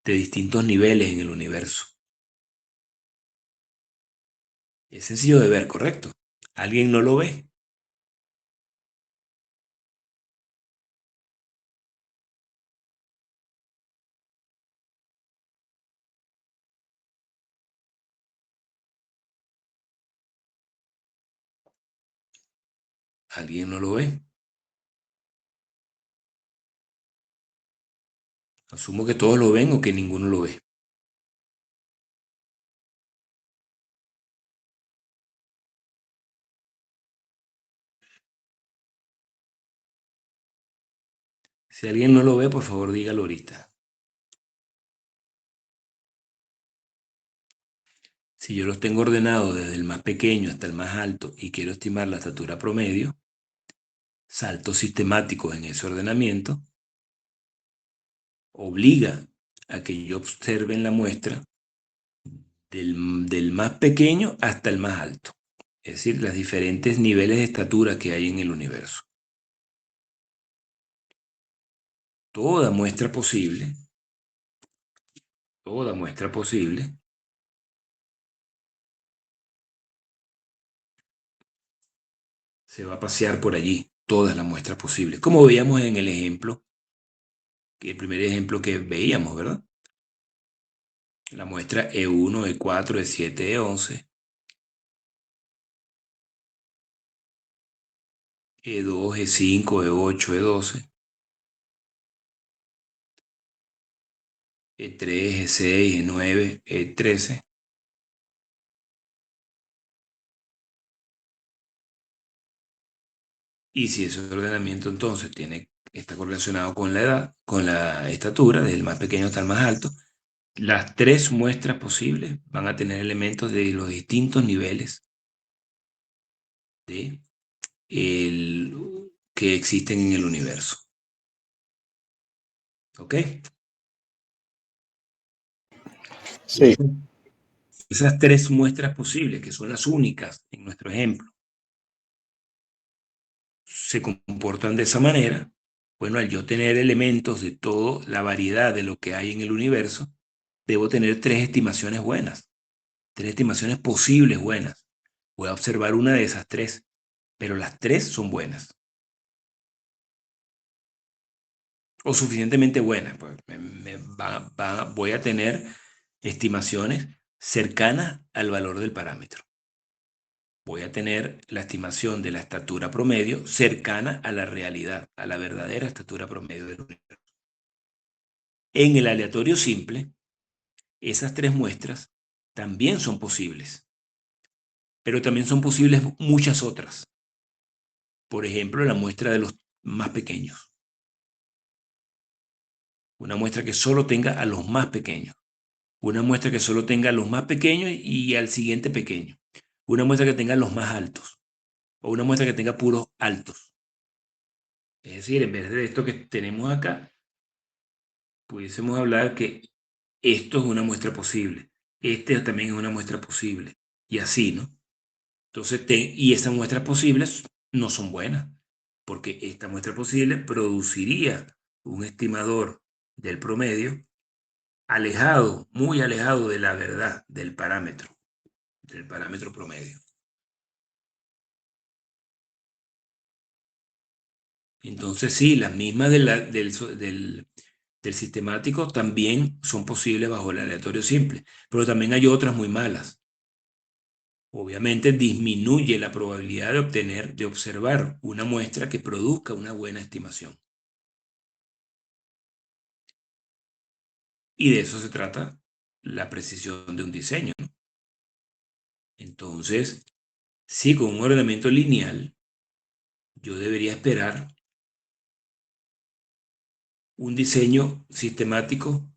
[SPEAKER 1] de distintos niveles en el universo. Es sencillo de ver, ¿correcto? ¿Alguien no lo ve? ¿Alguien no lo ve? Asumo que todos lo ven o que ninguno lo ve. Si alguien no lo ve, por favor dígalo ahorita. Si yo los tengo ordenados desde el más pequeño hasta el más alto y quiero estimar la estatura promedio, saltos sistemáticos en ese ordenamiento obliga a que yo observe en la muestra del más pequeño hasta el más alto. Es decir, los diferentes niveles de estatura que hay en el universo. Toda muestra posible se va a pasear por allí, todas las muestras posibles, como veíamos en el ejemplo, el primer ejemplo que veíamos, ¿verdad? La muestra E1, E4, E7, E11, E2, E5, E8, E12, E3, E6, E9, E13, y si ese ordenamiento entonces está correlacionado con la edad, con la estatura, desde el más pequeño hasta el más alto, las tres muestras posibles van a tener elementos de los distintos niveles que existen en el universo. ¿Ok?
[SPEAKER 3] Sí.
[SPEAKER 1] Esas tres muestras posibles, que son las únicas en nuestro ejemplo, se comportan de esa manera. Bueno, al yo tener elementos de toda la variedad de lo que hay en el universo, debo tener tres estimaciones buenas, tres estimaciones posibles buenas. Voy a observar una de esas tres, pero las tres son buenas. O suficientemente buenas. Pues voy a tener estimaciones cercanas al valor del parámetro. Voy a tener la estimación de la estatura promedio cercana a la realidad, a la verdadera estatura promedio del universo. En el aleatorio simple, esas tres muestras también son posibles, pero también son posibles muchas otras. Por ejemplo, la muestra de los más pequeños. Una muestra que solo tenga a los más pequeños. Una muestra que solo tenga a los más pequeños y al siguiente pequeño. Una muestra que tenga los más altos. O una muestra que tenga puros altos. Es decir, en vez de esto que tenemos acá, pudiésemos hablar que esto es una muestra posible. Este también es una muestra posible. Y así, ¿no? Entonces, y esas muestras posibles no son buenas, porque esta muestra posible produciría un estimador del promedio alejado, muy alejado de la verdad del parámetro promedio. Entonces, sí, las mismas del sistemático también son posibles bajo el aleatorio simple, pero también hay otras muy malas. Obviamente disminuye la probabilidad de observar una muestra que produzca una buena estimación. Y de eso se trata la precisión de un diseño, ¿no? Entonces, sí, con un ordenamiento lineal, yo debería esperar un diseño sistemático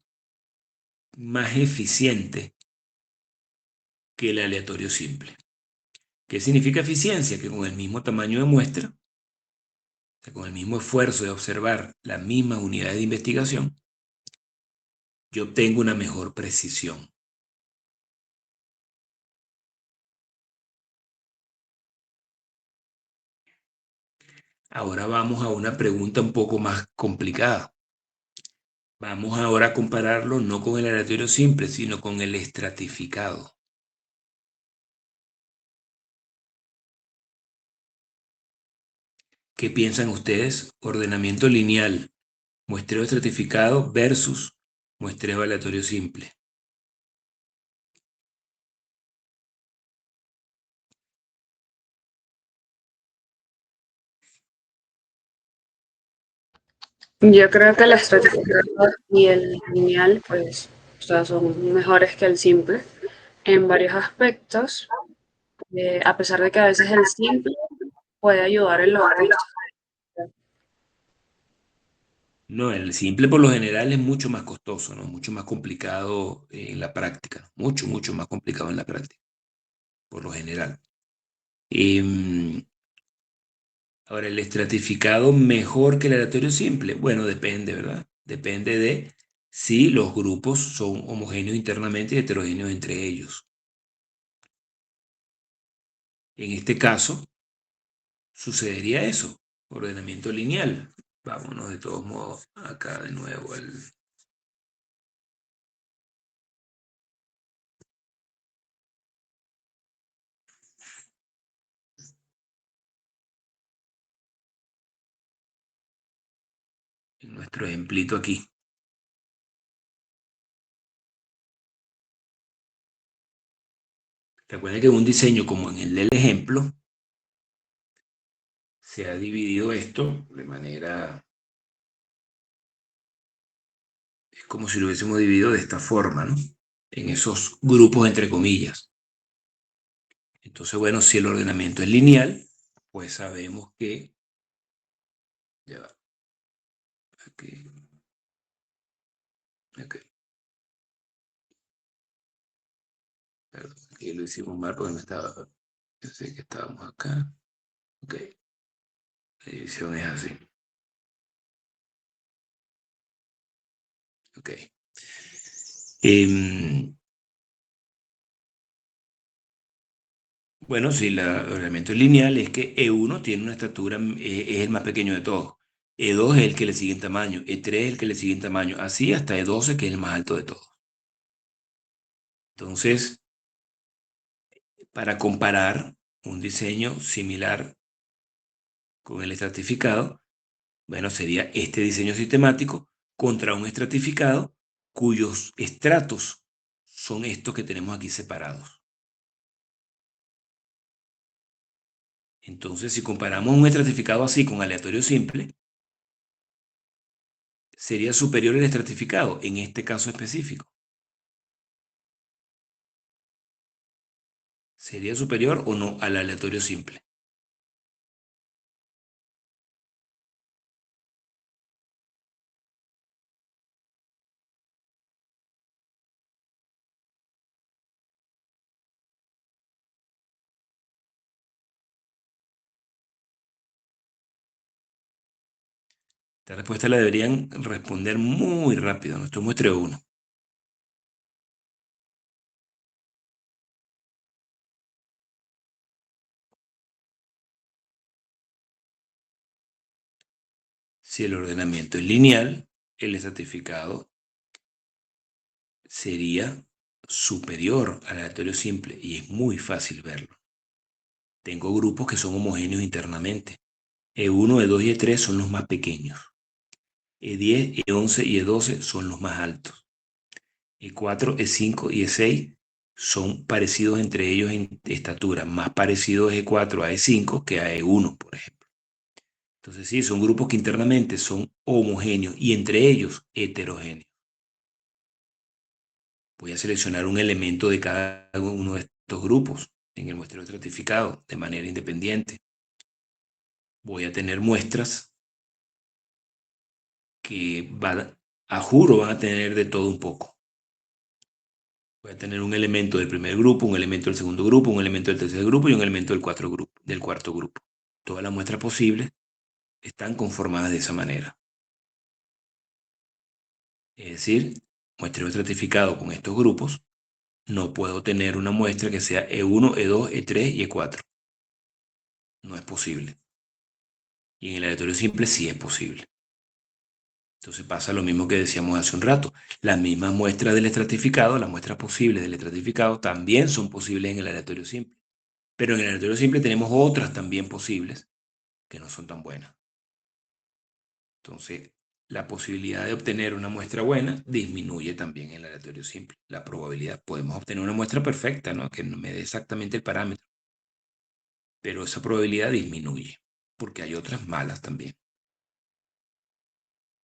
[SPEAKER 1] más eficiente que el aleatorio simple. ¿Qué significa eficiencia? Que con el mismo tamaño de muestra, o sea, con el mismo esfuerzo de observar las mismas unidades de investigación, yo obtengo una mejor precisión. Ahora vamos a una pregunta un poco más complicada. Vamos ahora a compararlo no con el aleatorio simple, sino con el estratificado. ¿Qué piensan ustedes? Ordenamiento lineal, muestreo estratificado versus muestreo aleatorio simple.
[SPEAKER 4] Yo creo que el estratificado y el lineal, pues, o sea, son mejores que el simple en varios aspectos, a pesar de que a veces el simple puede ayudar en los ajustes.
[SPEAKER 1] No, el simple por lo general es mucho más costoso, ¿no? Mucho más complicado en la práctica. Mucho, mucho más complicado en la práctica, por lo general. Ahora, el estratificado mejor que el aleatorio simple. Bueno, depende, ¿verdad? Depende de si los grupos son homogéneos internamente y heterogéneos entre ellos. En este caso, sucedería eso, ordenamiento lineal. Vámonos de todos modos acá de nuevo al... en nuestro ejemplito aquí. Recuerden que un diseño como en el del ejemplo, se ha dividido esto de manera... Es como si lo hubiésemos dividido de esta forma, ¿no? En esos grupos entre comillas. Entonces, bueno, si el ordenamiento es lineal, pues sabemos que... Ya va. Aquí. Ok. Perdón, aquí lo hicimos mal porque no estaba... Yo sé que estábamos acá. Ok. La división es así. Ok. Bueno, si el ordenamiento es lineal, es que E1 tiene una estatura, es el más pequeño de todos. E2 es el que le sigue en tamaño. E3 es el que le sigue en tamaño. Así hasta E12, que es el más alto de todos. Entonces, para comparar un diseño similar con el estratificado, bueno, sería este diseño sistemático contra un estratificado cuyos estratos son estos que tenemos aquí separados. Entonces, si comparamos un estratificado así con aleatorio simple, sería superior el estratificado en este caso específico. ¿Sería superior o no al aleatorio simple? Esta respuesta la deberían responder muy rápido. Nuestro muestreo 1. Si el ordenamiento es lineal, el estratificado sería superior al aleatorio simple y es muy fácil verlo. Tengo grupos que son homogéneos internamente. E1, E2 y E3 son los más pequeños. E10, E11 y E12 son los más altos. E4, E5 y E6 son parecidos entre ellos en estatura, más parecidos E4 a E5 que a E1, por ejemplo. Entonces sí, son grupos que internamente son homogéneos y entre ellos heterogéneos. Voy a seleccionar un elemento de cada uno de estos grupos en el muestreo estratificado de manera independiente. Voy a tener muestras que a juro van a tener de todo un poco. Voy a tener un elemento del primer grupo, un elemento del segundo grupo, un elemento del tercer grupo y un elemento del cuarto grupo. Todas las muestras posibles están conformadas de esa manera. Es decir, muestreo estratificado con estos grupos, no puedo tener una muestra que sea E1, E2, E3 y E4. No es posible. Y en el aleatorio simple sí es posible. Entonces pasa lo mismo que decíamos hace un rato. Las mismas muestras del estratificado, las muestras posibles del estratificado, también son posibles en el aleatorio simple. Pero en el aleatorio simple tenemos otras también posibles que no son tan buenas. Entonces, la posibilidad de obtener una muestra buena disminuye también en el aleatorio simple. La probabilidad, podemos obtener una muestra perfecta, ¿no? Que no me dé exactamente el parámetro. Pero esa probabilidad disminuye, porque hay otras malas también.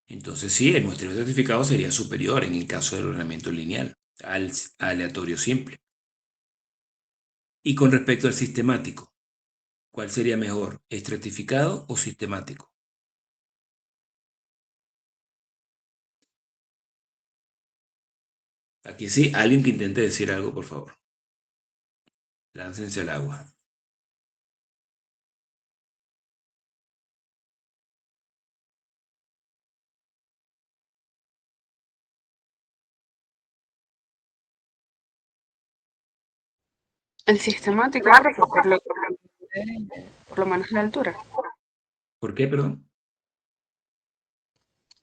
[SPEAKER 1] Entonces sí, el muestreo estratificado sería superior en el caso del ordenamiento lineal al aleatorio simple. Y con respecto al sistemático, ¿cuál sería mejor, estratificado o sistemático? Aquí sí, alguien que intente decir algo, por favor. Láncense al agua.
[SPEAKER 4] El sistemático, por lo menos la altura.
[SPEAKER 1] ¿Por qué, perdón?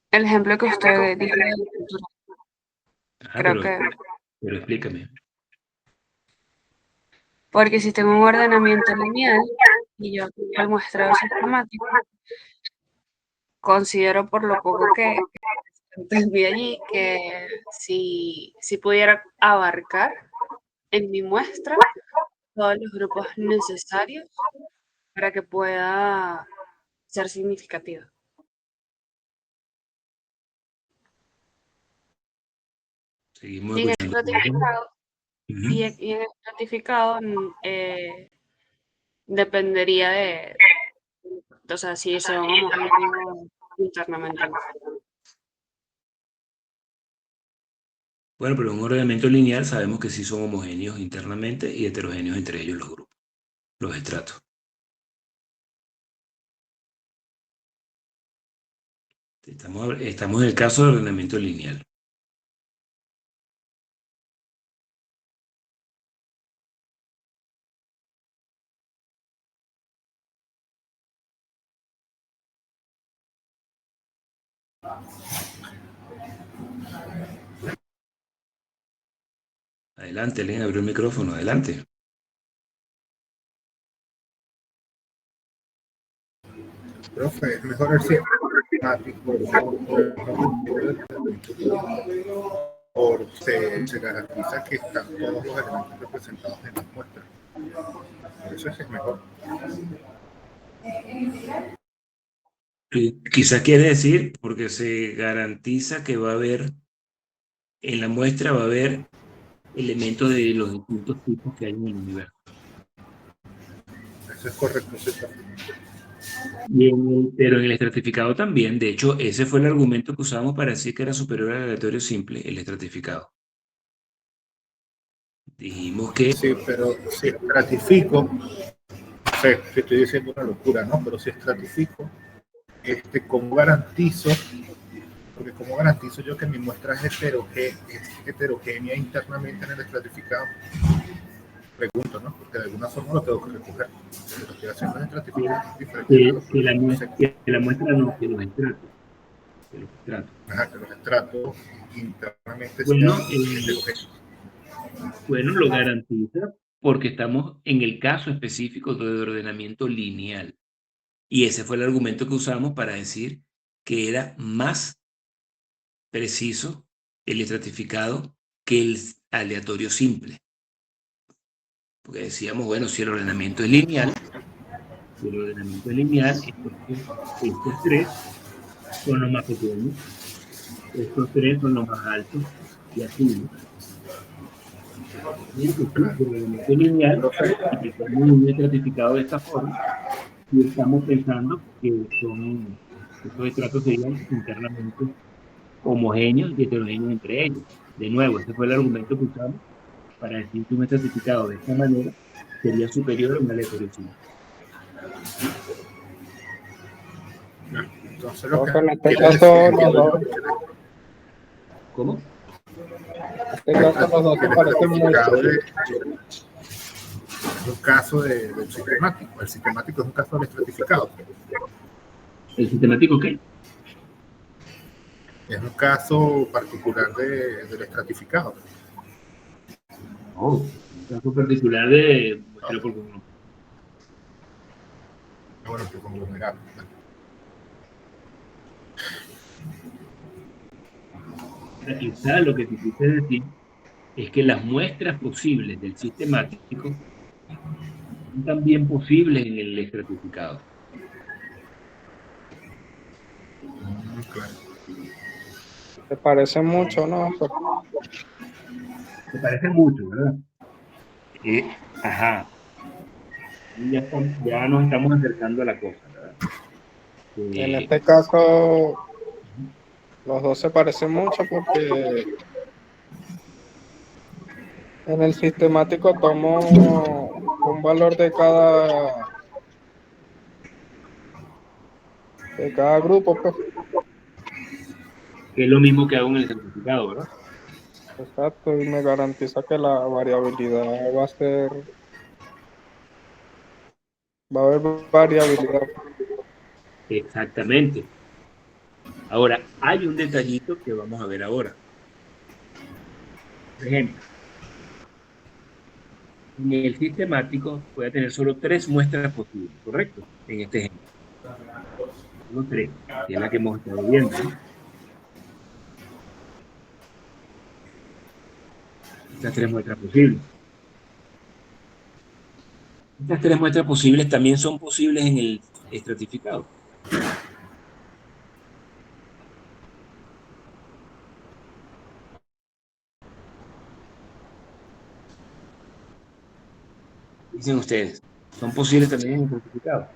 [SPEAKER 4] El ejemplo que usted dijo de la altura,
[SPEAKER 1] Ajá,
[SPEAKER 4] creo que...
[SPEAKER 1] pero explícame.
[SPEAKER 4] Porque si tengo un ordenamiento lineal y yo el muestreo sistemático, considero por lo poco que entendí allí que si pudiera abarcar en mi muestra todos los grupos necesarios para que pueda ser significativa.
[SPEAKER 1] Seguimos
[SPEAKER 4] Y en el
[SPEAKER 1] escuchando.
[SPEAKER 4] estratificado, y en el estratificado dependería de, o sea, si son homogéneos internamente.
[SPEAKER 1] Bueno, pero en un ordenamiento lineal sabemos que sí son homogéneos internamente y heterogéneos entre ellos los grupos, los estratos. Estamos en el caso del ordenamiento lineal. Adelante, alguien abrió el micrófono, adelante.
[SPEAKER 3] Profe, es mejor el sistemático porque se garantiza que están todos los elementos representados en las muestras. Por eso es mejor.
[SPEAKER 1] Quizás quiere decir, porque se garantiza que va a haber, en la muestra va a haber elementos de los distintos tipos que hay en el universo.
[SPEAKER 3] Eso es correcto, sí.
[SPEAKER 1] Pero en el estratificado también, de hecho, ese fue el argumento que usamos para decir que era superior al aleatorio simple, el estratificado. Dijimos que...
[SPEAKER 3] Sí, pero si estratifico, o sea, que estoy diciendo una locura, ¿no? Pero si estratifico, ¿cómo garantizo? Porque ¿cómo garantizo yo que mi muestra es heterogénea internamente en el estratificado? Pregunto, ¿no? Porque de alguna forma lo tengo que recoger. Lo que estoy haciendo es estratificar diferentes.
[SPEAKER 1] Que la muestra no, que los estratos.
[SPEAKER 3] Ajá, que los estratos internamente
[SPEAKER 1] Bueno,
[SPEAKER 3] sean heterogéneos.
[SPEAKER 1] Bueno, lo garantiza porque estamos en el caso específico de ordenamiento lineal. Y ese fue el argumento que usamos para decir que era más preciso el estratificado que el aleatorio simple. Porque decíamos, bueno, si el ordenamiento es lineal, entonces estos tres son los más pequeños, estos tres son los más altos y así, ¿no? Sí, por el elemento lineal,
[SPEAKER 3] Entonces,
[SPEAKER 1] aplicamos un estratificado de esta forma y estamos pensando que estos estratos serían internamente homogéneos y heterogéneos entre ellos. De nuevo, ese fue el argumento que usamos para decir que un estratificado de esta manera sería superior a un aleatorio simple.
[SPEAKER 3] entonces lo que
[SPEAKER 5] Pero en este
[SPEAKER 3] quiere decir
[SPEAKER 5] caso,
[SPEAKER 3] es que
[SPEAKER 5] los dos,
[SPEAKER 1] ¿Cómo?
[SPEAKER 5] en este caso, los dos
[SPEAKER 3] el
[SPEAKER 5] se parecen mucho.
[SPEAKER 3] estratificado es un caso del sistemático. El sistemático es un caso del estratificado.
[SPEAKER 1] ¿El sistemático qué?
[SPEAKER 3] Es un caso particular del estratificado.
[SPEAKER 1] Oh, un caso particular de muestra por común.
[SPEAKER 3] Bueno, que conglomerado.
[SPEAKER 1] Quizá lo que te quise decir es que las muestras posibles del sistemático son también posibles en el estratificado.
[SPEAKER 3] Claro.
[SPEAKER 5] Se parecen mucho, ¿no?
[SPEAKER 1] Se parecen mucho, ¿verdad? Ajá. Ya nos estamos acercando a la cosa, ¿verdad?
[SPEAKER 5] En este caso, los dos se parecen mucho porque en el sistemático tomo un valor de cada grupo, pues.
[SPEAKER 1] que es lo mismo que hago en el certificado, ¿verdad?
[SPEAKER 5] Exacto, y me garantiza que la variabilidad va a haber variabilidad.
[SPEAKER 1] Exactamente. Ahora, hay un detallito que vamos a ver ahora. Por ejemplo, en el sistemático voy a tener solo 3 muestras posibles, ¿correcto? En este ejemplo. Solo 3, que es la que hemos estado viendo, ¿no? Estas 3 muestras posibles. Estas 3 muestras posibles también son posibles en el estratificado. Dicen ustedes, son posibles también en el estratificado.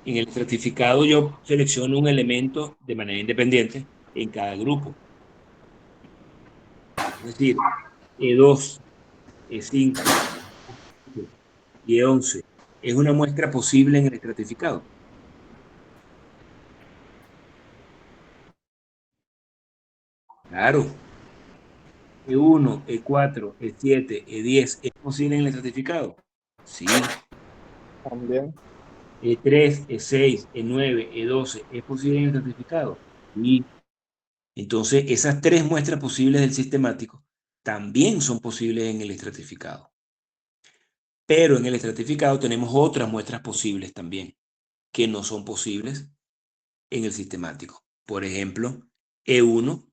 [SPEAKER 1] En el estratificado yo selecciono un elemento de manera independiente en cada grupo. Es decir, E2, E5 y E11 es una muestra posible en el estratificado. Claro, E1, E4, E7, E10 es posible en el estratificado. Sí.
[SPEAKER 5] También.
[SPEAKER 1] E3, E6, E9, E12 es posible en el estratificado. Sí. Entonces, esas 3 muestras posibles del sistemático también son posibles en el estratificado. Pero en el estratificado tenemos otras muestras posibles también, que no son posibles en el sistemático. Por ejemplo, E1,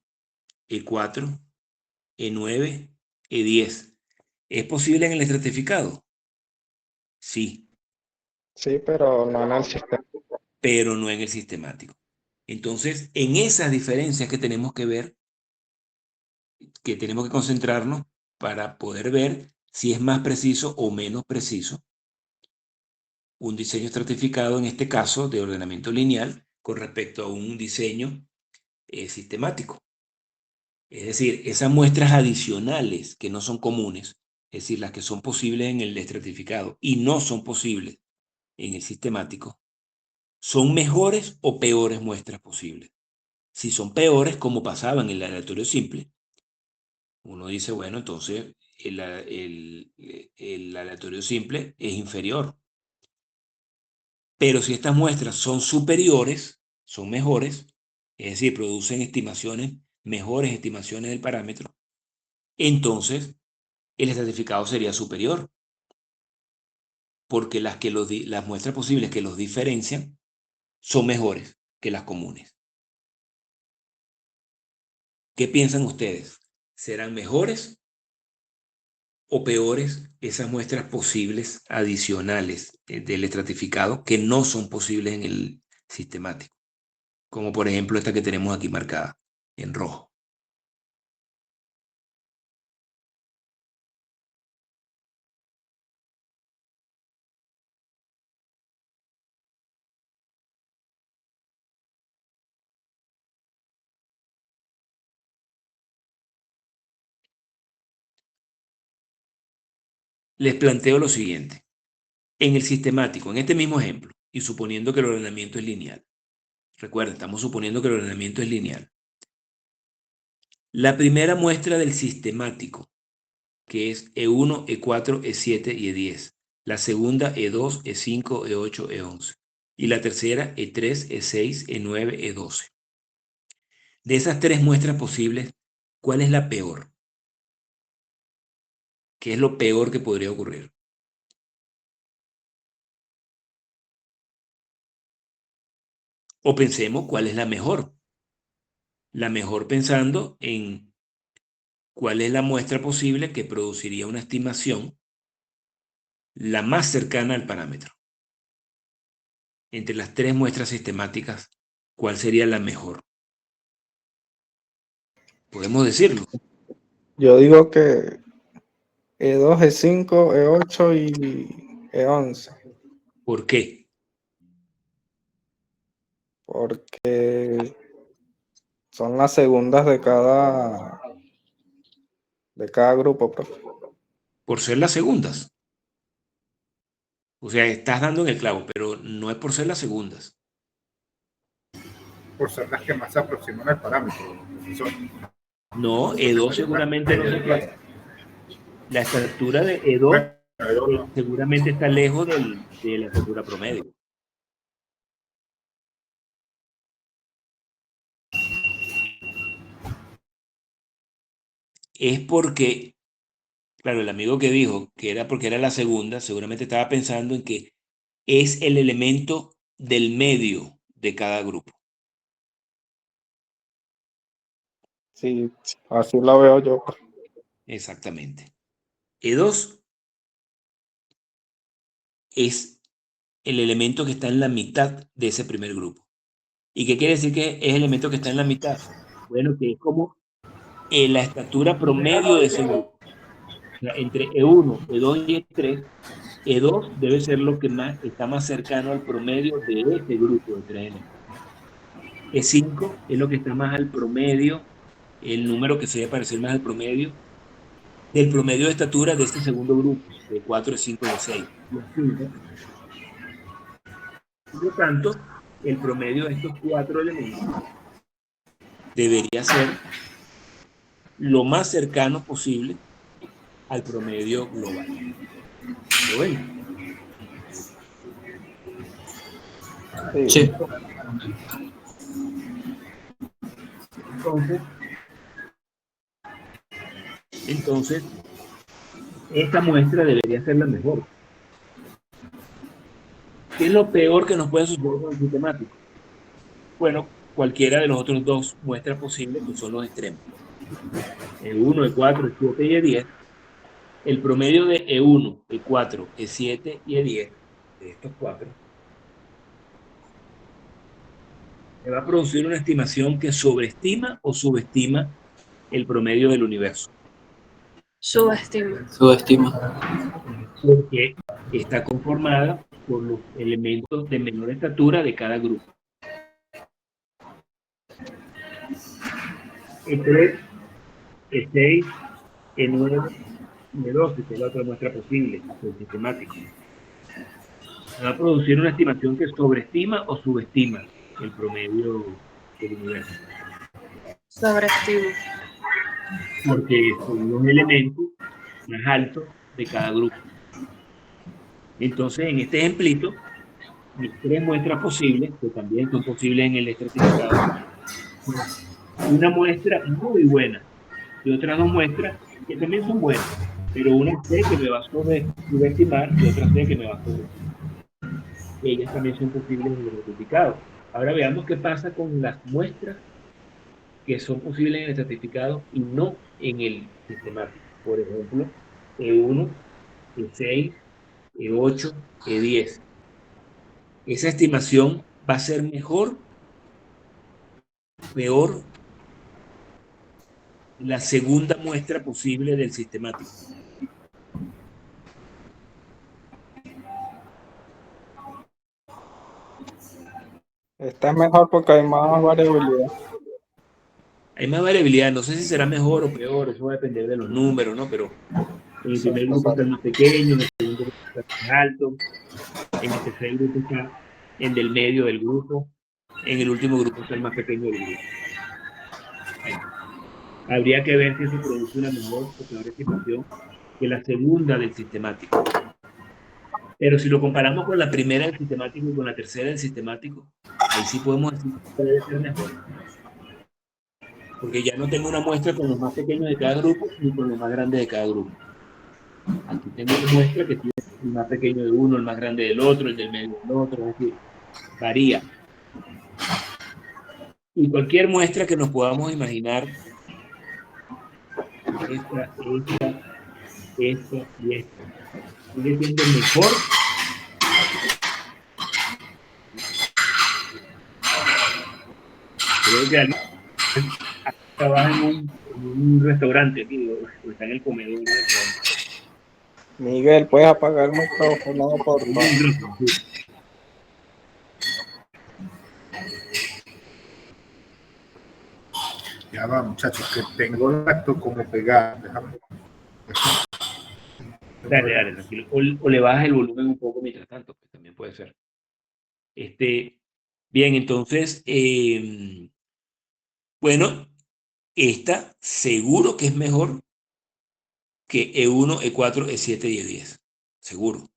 [SPEAKER 1] E4, E9, E10. ¿Es posible en el estratificado? Sí,
[SPEAKER 5] Sí, pero no en el sistema.
[SPEAKER 1] pero no en el sistemático. Entonces, en esas diferencias que tenemos que ver, que tenemos que concentrarnos para poder ver si es más preciso o menos preciso un diseño estratificado, en este caso de ordenamiento lineal, con respecto a un diseño sistemático. Es decir, esas muestras adicionales que no son comunes, es decir, las que son posibles en el estratificado y no son posibles en el sistemático, son mejores o peores muestras posibles. Si son peores, como pasaba en el aleatorio simple, uno dice, bueno, entonces el aleatorio simple es inferior. Pero si estas muestras son superiores, son mejores, es decir, producen estimaciones, mejores estimaciones del parámetro, entonces el estratificado sería superior, porque las muestras posibles que los diferencian son mejores que las comunes. ¿Qué piensan ustedes? ¿Serán mejores o peores esas muestras posibles adicionales del estratificado que no son posibles en el sistemático? como por ejemplo esta que tenemos aquí marcada en rojo. Les planteo lo siguiente. En el sistemático, en este mismo ejemplo, y suponiendo que el ordenamiento es lineal. Recuerden, estamos suponiendo que el ordenamiento es lineal. La primera muestra del sistemático, que es E1, E4, E7 y E10. La segunda, E2, E5, E8, E11. Y la tercera, E3, E6, E9, E12. De esas tres muestras posibles, ¿cuál es la peor? ¿Qué es lo peor que podría ocurrir? O pensemos cuál es la mejor. La mejor pensando en cuál es la muestra posible que produciría una estimación la más cercana al parámetro. Entre las tres muestras sistemáticas, ¿cuál sería la mejor? Podemos decirlo.
[SPEAKER 5] Yo digo que E2, E5, E8 y E11.
[SPEAKER 1] ¿Por qué?
[SPEAKER 5] Porque son las segundas de cada grupo, profe.
[SPEAKER 1] Por ser las segundas. O sea, estás dando en el clavo, pero no es por ser las segundas.
[SPEAKER 3] Por ser las que más se aproximan al parámetro, profesor.
[SPEAKER 1] No, E2 seguramente no se puede. La estatura de E2 seguramente está lejos de la estatura promedio. Es porque, claro, el amigo que dijo que era porque era la segunda, seguramente estaba pensando en que es el elemento del medio de cada grupo.
[SPEAKER 5] Sí, así lo veo yo.
[SPEAKER 1] Exactamente. E2 es el elemento que está en la mitad de ese primer grupo. ¿Y qué quiere decir que es el elemento que está en la mitad? Bueno, que es como la estatura promedio de ese grupo. O sea, entre E1, E2 y E3, E2 debe ser lo que está más cercano al promedio de este grupo de tres elementos. E5 es lo que está más al promedio, el número que se debe parecer más al promedio, del promedio de estatura de este segundo grupo, de 4, E5 y E6. Por lo tanto, el promedio de estos cuatro elementos debería ser lo más cercano posible al promedio global. ¿Lo ven?
[SPEAKER 2] Sí.
[SPEAKER 1] Entonces, esta muestra debería ser la mejor. ¿Qué es lo peor que nos puede suceder con el sistemático? Bueno, cualquiera de los otros dos muestras posibles, que son los extremos. E1, E4, E7 y E10. El promedio de E1, E4, E7 y E10, de estos cuatro, me va a producir una estimación que sobreestima o subestima el promedio del universo.
[SPEAKER 4] Subestima.
[SPEAKER 2] Subestima.
[SPEAKER 1] Porque está conformada por los elementos de menor estatura de cada grupo. E3, E6, E9 y E12, que es la otra muestra posible, el sistemático. Me va a producir una estimación que sobreestima o subestima el promedio del universo.
[SPEAKER 4] Sobreestima.
[SPEAKER 1] Porque son los elementos más altos de cada grupo. Entonces, en este ejemplito, mis tres muestras posibles, que también son posibles en el estratificado, una muestra muy buena y otras dos muestras que también son buenas, pero una sé que me va a subestimar y otra sé que me va a sobreestimar. Ellas también son posibles en el estratificado. Ahora veamos qué pasa con las muestras que son posibles en el estratificado y no en el sistemático. Por ejemplo, E1, E6, E8, E10. Esa estimación va a ser mejor peor la segunda muestra posible del sistemático.
[SPEAKER 5] Esta es mejor porque hay más variabilidad.
[SPEAKER 1] Hay más variabilidad, no sé si será mejor o peor, eso va a depender de los números, ¿no? Pero en el primer grupo está el más pequeño, en el segundo grupo está el más alto, en el tercer grupo está el del medio del grupo, en el último grupo está el más pequeño del grupo. Bueno, habría que ver si eso produce una mejor o peor estimación que la segunda del sistemático. Pero si lo comparamos con la primera del sistemático y con la tercera del sistemático, ahí sí podemos decir que debe ser mejor. Porque ya no tengo una muestra con los más pequeños de cada grupo ni con los más grandes de cada grupo. Aquí tengo una muestra que tiene el más pequeño de uno, el más grande del otro, el del medio del otro, es decir, varía. Y cualquier muestra que nos podamos imaginar, esta y esta, sigue siendo mejor. Creo que alguien trabaja en un restaurante aquí, o está en el comedor del restaurante.
[SPEAKER 5] Miguel, puedes apagar el micrófono, por favor.
[SPEAKER 3] Ya va, muchachos, que tengo el acto como pegado. Déjame.
[SPEAKER 1] Dale, tranquilo. O le bajas el volumen un poco mientras tanto, pues también puede ser. Bien, entonces, bueno, esta seguro que es mejor que E1, E4, E7 y E10. Seguro.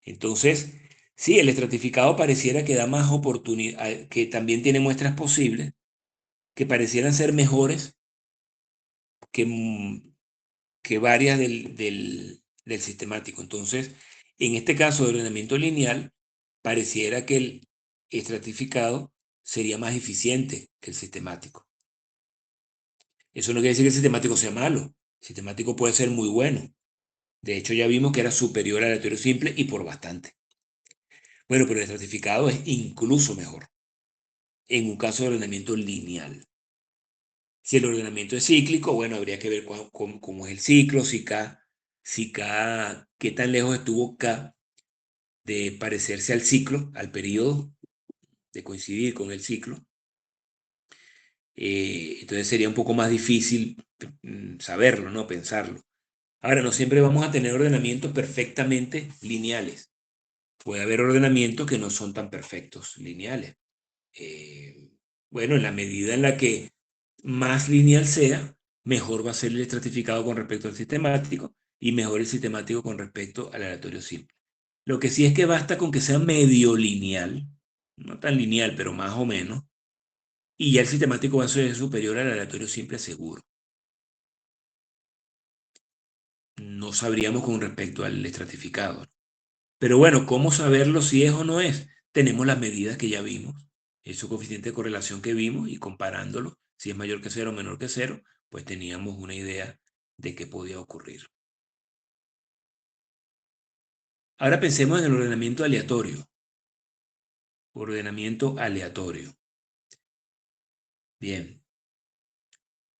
[SPEAKER 1] Entonces, sí, el estratificado pareciera que da más oportunidad, que también tiene muestras posibles, que parecieran ser mejores que varias del sistemático. Entonces, en este caso de ordenamiento lineal, pareciera que el estratificado sería más eficiente que el sistemático. Eso no quiere decir que el sistemático sea malo. El sistemático puede ser muy bueno. De hecho, ya vimos que era superior al aleatorio simple y por bastante. Bueno, pero el estratificado es incluso mejor en un caso de ordenamiento lineal. Si el ordenamiento es cíclico, bueno, habría que ver cómo es el ciclo, si K, qué tan lejos estuvo K de parecerse al ciclo, al periodo, de coincidir con el ciclo. Entonces sería un poco más difícil saberlo, ¿no? Pensarlo. Ahora, no siempre vamos a tener ordenamientos perfectamente lineales. Puede haber ordenamientos que no son tan perfectos lineales. Bueno, en la medida en la que más lineal sea, mejor va a ser el estratificado con respecto al sistemático y mejor el sistemático con respecto al aleatorio simple. Lo que sí es que basta con que sea medio lineal, no tan lineal, pero más o menos, y ya el sistemático va a ser superior al aleatorio simple seguro. No sabríamos con respecto al estratificado. Pero bueno, ¿cómo saberlo si es o no es? Tenemos las medidas que ya vimos, ese coeficiente de correlación que vimos y comparándolo, si es mayor que 0 o menor que 0, pues teníamos una idea de qué podía ocurrir. Ahora pensemos en el ordenamiento aleatorio. Ordenamiento aleatorio. Bien.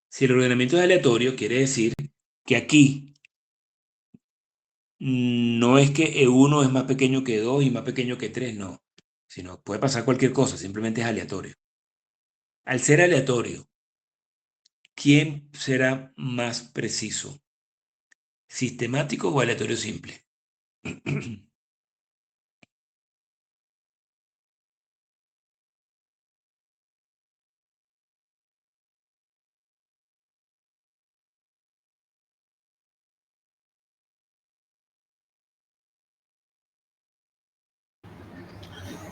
[SPEAKER 1] Si el ordenamiento es aleatorio, quiere decir que aquí no es que E1 es más pequeño que 2 y más pequeño que 3, no. Sino puede pasar cualquier cosa, simplemente es aleatorio. Al ser aleatorio, ¿quién será más preciso? ¿Sistemático o aleatorio simple?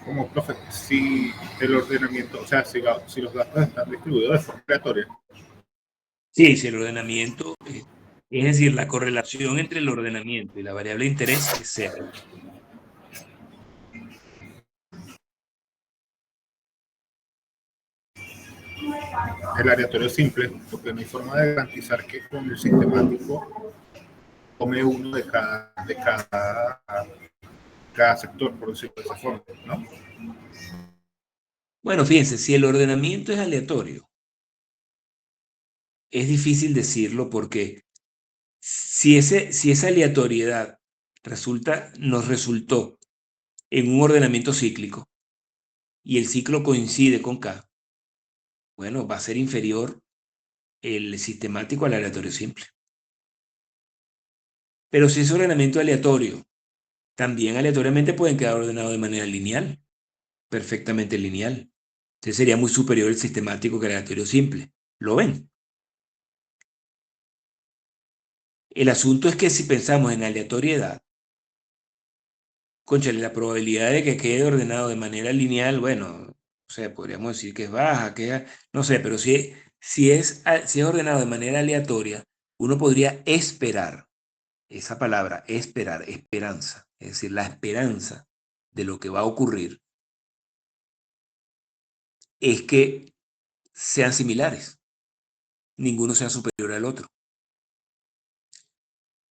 [SPEAKER 3] Como profe, si el ordenamiento, o sea, si los datos están distribuidos de forma aleatoria.
[SPEAKER 1] Sí, si el ordenamiento, es decir, la correlación entre el ordenamiento y la variable de interés es cero.
[SPEAKER 3] El aleatorio simple, porque no hay forma de garantizar que con el sistemático tome uno de cada sector, por decirlo de esa forma, ¿no?
[SPEAKER 1] Bueno, fíjense, si el ordenamiento es aleatorio, es difícil decirlo porque si esa aleatoriedad nos resultó en un ordenamiento cíclico y el ciclo coincide con K, bueno, va a ser inferior el sistemático al aleatorio simple. Pero si es ordenamiento aleatorio, también aleatoriamente pueden quedar ordenados de manera lineal, perfectamente lineal. Entonces sería muy superior el sistemático que el aleatorio simple. ¿Lo ven? El asunto es que si pensamos en aleatoriedad, cónchale, la probabilidad de que quede ordenado de manera lineal, bueno, o sea, podríamos decir que es baja, no sé, pero si es ordenado de manera aleatoria, uno podría esperar, esa palabra, esperar, esperanza, es decir, la esperanza de lo que va a ocurrir es que sean similares, ninguno sea superior al otro.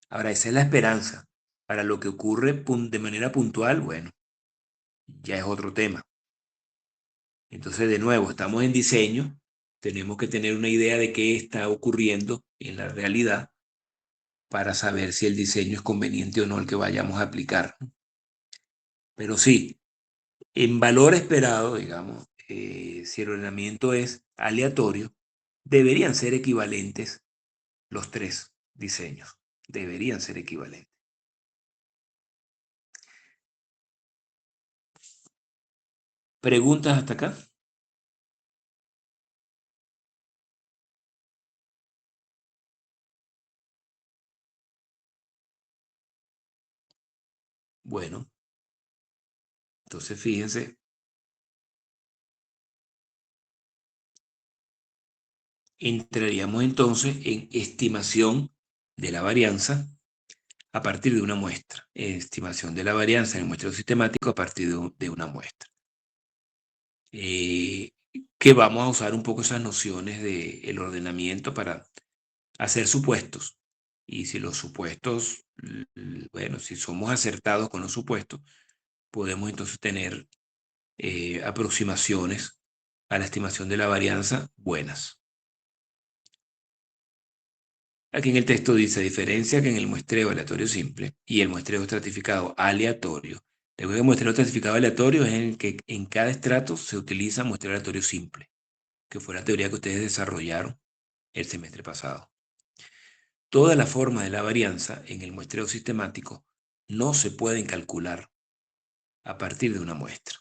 [SPEAKER 1] Ahora, esa es la esperanza. Para lo que ocurre de manera puntual, bueno, ya es otro tema. Entonces, de nuevo, estamos en diseño, tenemos que tener una idea de qué está ocurriendo en la realidad para saber si el diseño es conveniente o no el que vayamos a aplicar. Pero sí, en valor esperado, digamos, si el ordenamiento es aleatorio, deberían ser equivalentes los tres diseños. Deberían ser equivalentes. ¿Preguntas hasta acá? Bueno, entonces fíjense, entraríamos entonces en estimación de la varianza a partir de una muestra. Estimación de la varianza en el muestreo sistemático a partir de una muestra. Que vamos a usar un poco esas nociones del ordenamiento para hacer supuestos. Y si los supuestos, bueno, si somos acertados con los supuestos, podemos entonces tener aproximaciones a la estimación de la varianza buenas. Aquí en el texto dice, diferencia que en el muestreo aleatorio simple y el muestreo estratificado aleatorio. Luego el muestreo estratificado aleatorio es en el que en cada estrato se utiliza muestreo aleatorio simple, que fue la teoría que ustedes desarrollaron el semestre pasado. Todas las formas de la varianza en el muestreo sistemático no se pueden calcular a partir de una muestra.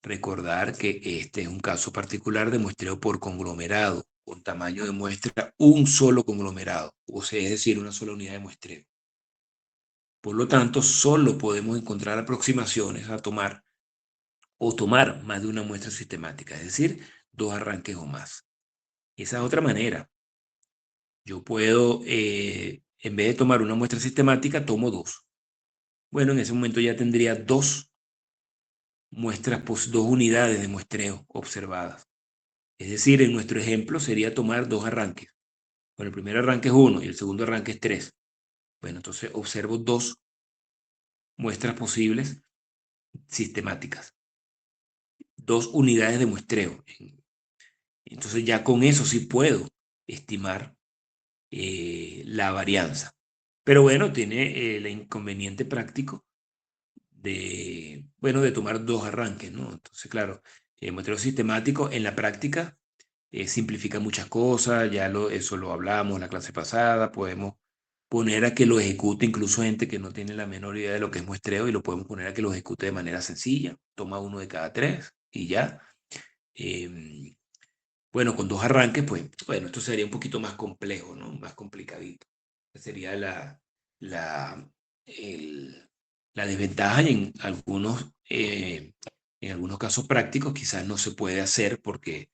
[SPEAKER 1] Recordar que este es un caso particular de muestreo por conglomerado, con tamaño de muestra un solo conglomerado, o sea, es decir, una sola unidad de muestreo. Por lo tanto, solo podemos encontrar aproximaciones a tomar o tomar más de una muestra sistemática, es decir, dos arranques o más. Esa es otra manera. Yo puedo, en vez de tomar una muestra sistemática, tomo dos. Bueno, en ese momento ya tendría dos muestras, dos unidades de muestreo observadas. Es decir, en nuestro ejemplo sería tomar dos arranques. Bueno, el primer arranque es 1 y el segundo arranque es 3. Bueno, entonces observo dos muestras posibles sistemáticas. Dos unidades de muestreo. Entonces ya con eso sí puedo estimar la varianza. Pero bueno, tiene el inconveniente práctico de, bueno, de tomar dos arranques, ¿no? Entonces, claro, el muestreo sistemático en la práctica simplifica muchas cosas, eso lo hablamos la clase pasada, podemos poner a que lo ejecute incluso gente que no tiene la menor idea de lo que es muestreo y lo podemos poner a que lo ejecute de manera sencilla, toma uno de cada tres y ya. Bueno, con dos arranques, pues, bueno, esto sería un poquito más complejo, ¿no? Más complicadito. Sería la desventaja y en algunos casos prácticos quizás no se puede hacer porque,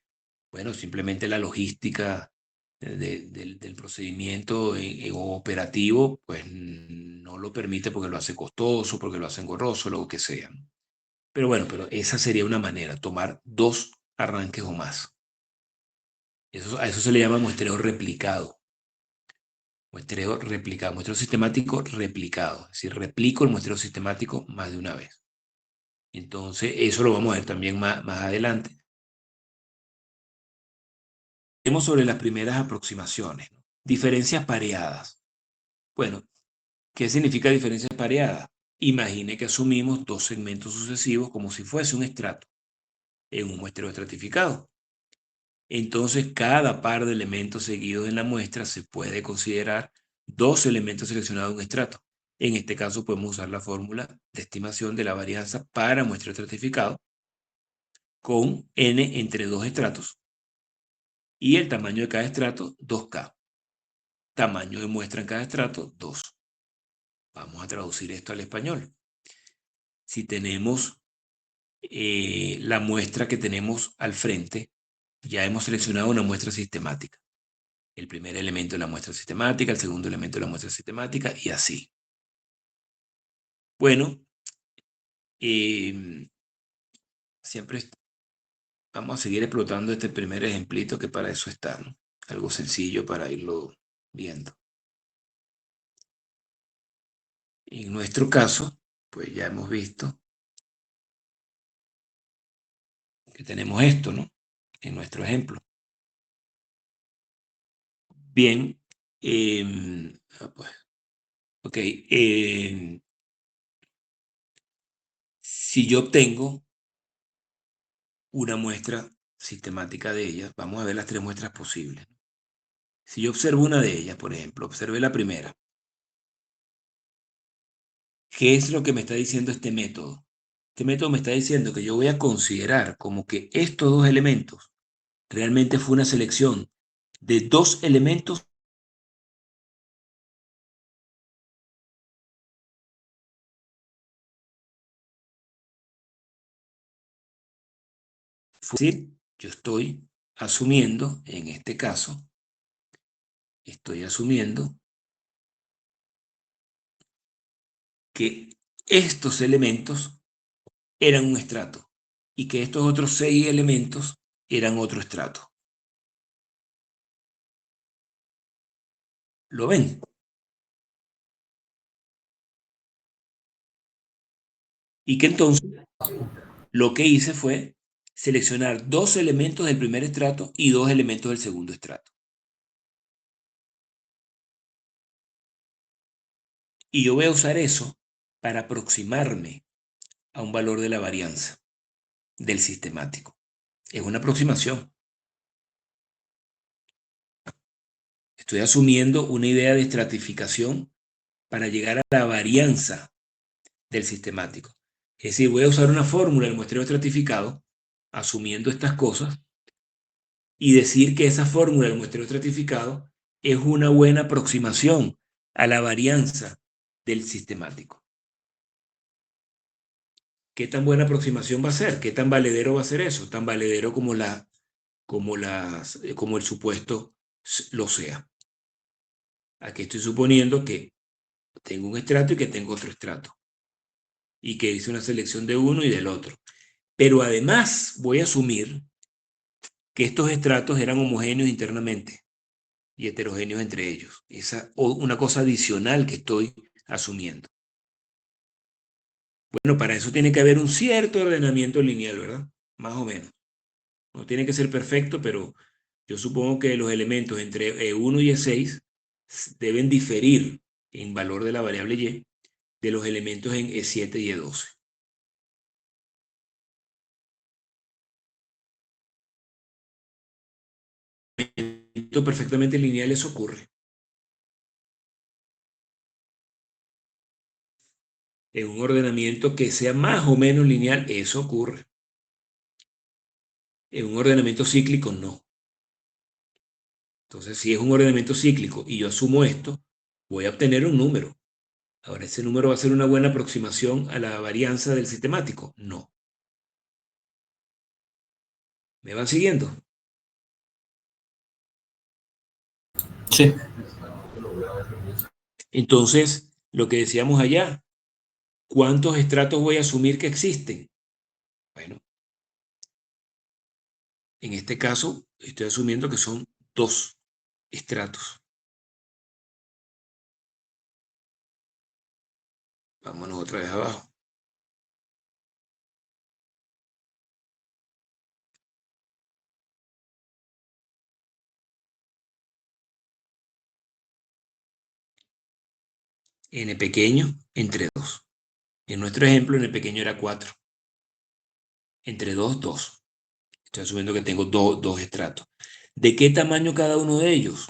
[SPEAKER 1] bueno, simplemente la logística del procedimiento operativo, pues no lo permite porque lo hace costoso, porque lo hace engorroso, lo que sea. Pero bueno, pero esa sería una manera, tomar dos arranques o más. A eso se le llama muestreo replicado. Muestreo replicado, muestreo sistemático replicado. Es decir, replico el muestreo sistemático más de una vez. Entonces, eso lo vamos a ver también más adelante. Tenemos sobre las primeras aproximaciones, ¿no? Diferencias pareadas. Bueno, ¿qué significa diferencias pareadas? Imagine que asumimos dos segmentos sucesivos como si fuese un estrato en un muestreo estratificado. Entonces, cada par de elementos seguidos en la muestra se puede considerar dos elementos seleccionados en un estrato. En este caso, podemos usar la fórmula de estimación de la varianza para muestreo estratificado con n entre dos estratos y el tamaño de cada estrato, 2K. Tamaño de muestra en cada estrato, 2. Vamos a traducir esto al español. Si tenemos la muestra que tenemos al frente, ya hemos seleccionado una muestra sistemática. El primer elemento de la muestra sistemática, el segundo elemento de la muestra sistemática y así. Bueno, siempre vamos a seguir explotando este primer ejemplito que para eso está, ¿no? Algo sencillo para irlo viendo. En nuestro caso, pues ya hemos visto que tenemos esto, ¿no? En nuestro ejemplo. Bien, pues, ok, si yo obtengo una muestra sistemática de ellas, vamos a ver las tres muestras posibles. Si yo observo una de ellas, por ejemplo, observé la primera, ¿qué es lo que me está diciendo este método? Este método me está diciendo que yo voy a considerar como que estos dos elementos realmente fue una selección de dos elementos es decir, yo estoy asumiendo, en este caso, estoy asumiendo que estos elementos eran un estrato y que estos otros 6 elementos eran otro estrato. ¿Lo ven? Y que entonces lo que hice fue seleccionar dos elementos del primer estrato y dos elementos del segundo estrato. Y yo voy a usar eso para aproximarme a un valor de la varianza del sistemático. Es una aproximación. Estoy asumiendo una idea de estratificación para llegar a la varianza del sistemático. Es decir, voy a usar una fórmula del muestreo estratificado, asumiendo estas cosas, y decir que esa fórmula del muestreo estratificado es una buena aproximación a la varianza del sistemático. ¿Qué tan buena aproximación va a ser? ¿Qué tan valedero va a ser eso? Tan valedero como el supuesto lo sea. Aquí estoy suponiendo que tengo un estrato y que tengo otro estrato. Y que hice una selección de uno y del otro. Pero además voy a asumir que estos estratos eran homogéneos internamente y heterogéneos entre ellos. Esa o una cosa adicional que estoy asumiendo. Bueno, para eso tiene que haber un cierto ordenamiento lineal, ¿verdad? Más o menos. No tiene que ser perfecto, pero yo supongo que los elementos entre E1 y E6 deben diferir en valor de la variable Y de los elementos en E7 y E12. Esto perfectamente lineal, eso ocurre. En un ordenamiento que sea más o menos lineal, eso ocurre. En un ordenamiento cíclico, no. Entonces, si es un ordenamiento cíclico y yo asumo esto, voy a obtener un número. Ahora, ¿ese número va a ser una buena aproximación a la varianza del sistemático? No. ¿Me van siguiendo?
[SPEAKER 2] Sí.
[SPEAKER 1] Entonces, lo que decíamos allá, ¿cuántos estratos voy a asumir que existen? Bueno, en este caso, estoy asumiendo que son 2 estratos. Vámonos otra vez abajo. n pequeño entre 2. En nuestro ejemplo, n pequeño era 4. Entre 2, 2. Estoy asumiendo que tengo dos estratos. ¿De qué tamaño cada uno de ellos?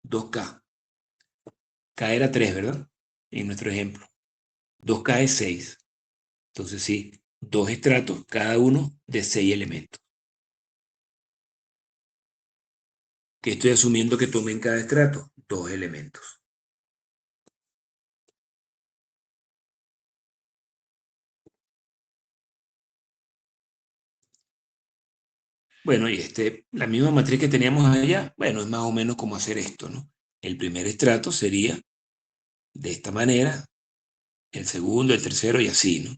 [SPEAKER 1] 2K. K era 3, ¿verdad? En nuestro ejemplo. 2K es 6. Entonces sí, 2 estratos, cada uno de 6 elementos. ¿Qué estoy asumiendo que tome en cada estrato? 2 elementos. Bueno, y la misma matriz que teníamos allá, bueno, es más o menos como hacer esto, ¿no? El primer estrato sería de esta manera, el segundo, el tercero y así, ¿no?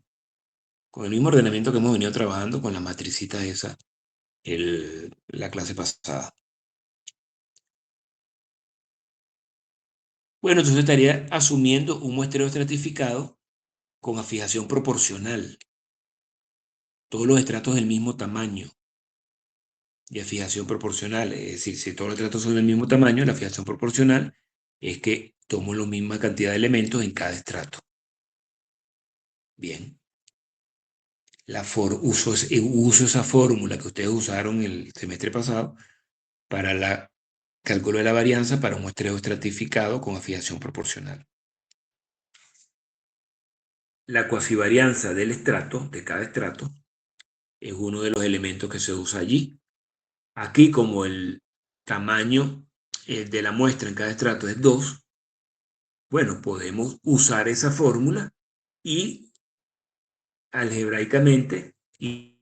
[SPEAKER 1] Con el mismo ordenamiento que hemos venido trabajando con las matricitas esa, la clase pasada. Bueno, entonces estaría asumiendo un muestreo estratificado con afijación proporcional. Todos los estratos del mismo tamaño. Y afijación proporcional, es decir, si todos los estratos son del mismo tamaño, la afijación proporcional es que tomo la misma cantidad de elementos en cada estrato. Bien. Uso esa fórmula que ustedes usaron el semestre pasado para el cálculo de la varianza para un muestreo estratificado con afijación proporcional. La cuasivarianza del estrato, de cada estrato, es uno de los elementos que se usa allí. Aquí, como el tamaño de la muestra en cada estrato es 2, bueno, podemos usar esa fórmula y algebraicamente irla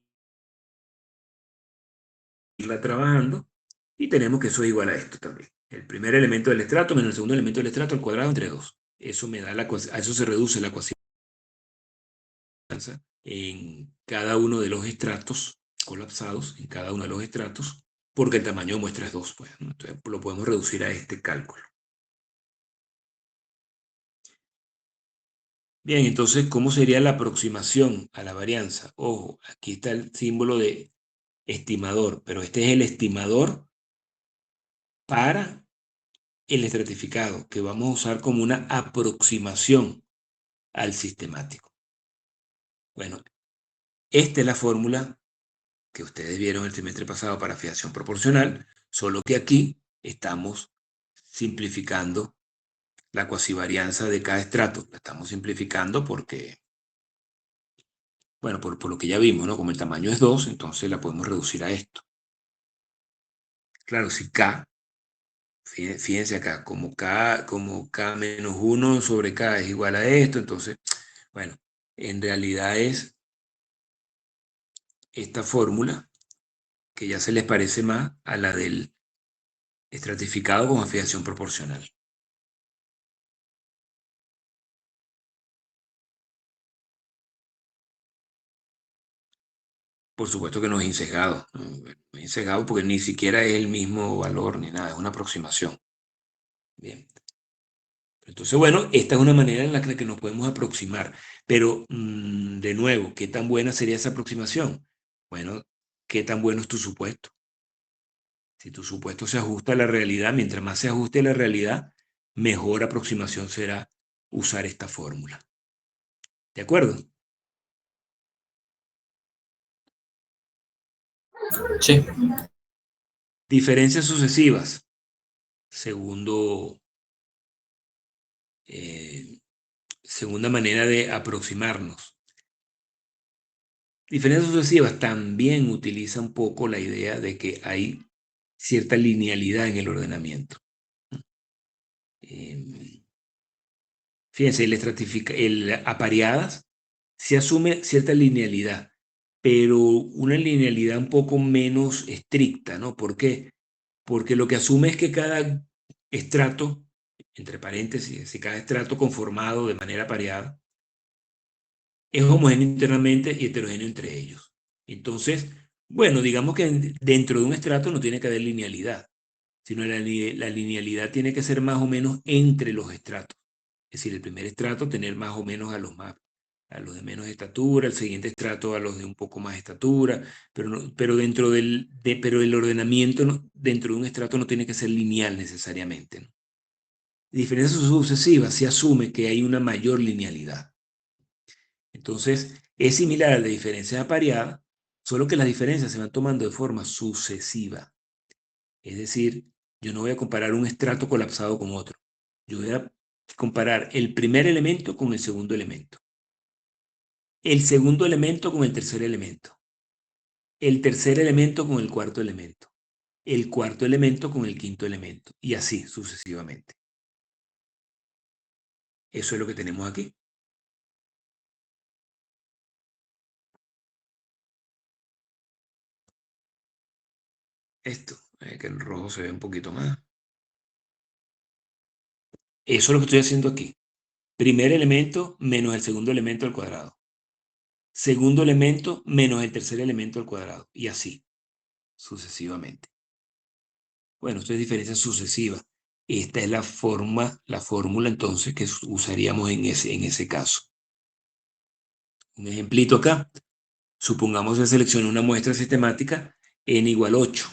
[SPEAKER 1] trabajando y tenemos que eso es igual a esto también. El primer elemento del estrato menos el segundo elemento del estrato al cuadrado entre 2. Eso me da a eso se reduce la cuasivarianza en cada uno de los estratos colapsados, en cada uno de los estratos, porque el tamaño de muestra es 2, pues, ¿no? Entonces lo podemos reducir a este cálculo. Bien, entonces, ¿cómo sería la aproximación a la varianza? Ojo, aquí está el símbolo de estimador, pero este es el estimador para el estratificado, que vamos a usar como una aproximación al sistemático. Bueno, esta es la fórmula que ustedes vieron el semestre pasado para afijación proporcional, solo que aquí estamos simplificando la cuasivarianza de cada estrato. La estamos simplificando porque, bueno, por lo que ya vimos, ¿no? Como el tamaño es 2, entonces la podemos reducir a esto. Claro, si K, fíjense acá, como K menos 1 sobre K es igual a esto, entonces, bueno, en realidad es esta fórmula que ya se les parece más a la del estratificado con afijación proporcional. Por supuesto que no es insesgado, no es insesgado porque ni siquiera es el mismo valor ni nada, es una aproximación. Bien. Entonces, bueno, esta es una manera en la que nos podemos aproximar, pero de nuevo, ¿qué tan buena sería esa aproximación? Bueno, ¿qué tan bueno es tu supuesto? Si tu supuesto se ajusta a la realidad, mientras más se ajuste a la realidad, mejor aproximación será usar esta fórmula. ¿De acuerdo?
[SPEAKER 2] Sí.
[SPEAKER 1] Diferencias sucesivas. Segunda manera de aproximarnos. Diferencias sucesivas también utiliza un poco la idea de que hay cierta linealidad en el ordenamiento. Fíjense, apareadas se asume cierta linealidad, pero una linealidad un poco menos estricta, ¿no? ¿Por qué? Porque lo que asume es que cada estrato, entre paréntesis, cada estrato conformado de manera apareada, es homogéneo internamente y heterogéneo entre ellos. Entonces, bueno, digamos que dentro de un estrato no tiene que haber linealidad, sino la linealidad tiene que ser más o menos entre los estratos. Es decir, el primer estrato tener más o menos a los de menos estatura, el siguiente estrato a los de un poco más estatura, pero el ordenamiento dentro de un estrato no tiene que ser lineal necesariamente, ¿no? Diferencia sucesiva se asume que hay una mayor linealidad. Entonces, es similar a la diferencia apareada, solo que las diferencias se van tomando de forma sucesiva. Es decir, yo no voy a comparar un estrato colapsado con otro. Yo voy a comparar el primer elemento con el segundo elemento. El segundo elemento con el tercer elemento. El tercer elemento con el cuarto elemento. El cuarto elemento con el quinto elemento. Y así sucesivamente. Eso es lo que tenemos aquí. Esto, que el rojo se ve un poquito más. Eso es lo que estoy haciendo aquí. Primer elemento menos el segundo elemento al cuadrado. Segundo elemento menos el tercer elemento al cuadrado. Y así, sucesivamente. Bueno, esto es diferencia sucesiva. Esta es la fórmula entonces que usaríamos en ese caso. Un ejemplito acá. Supongamos que seleccione una muestra sistemática n igual 8.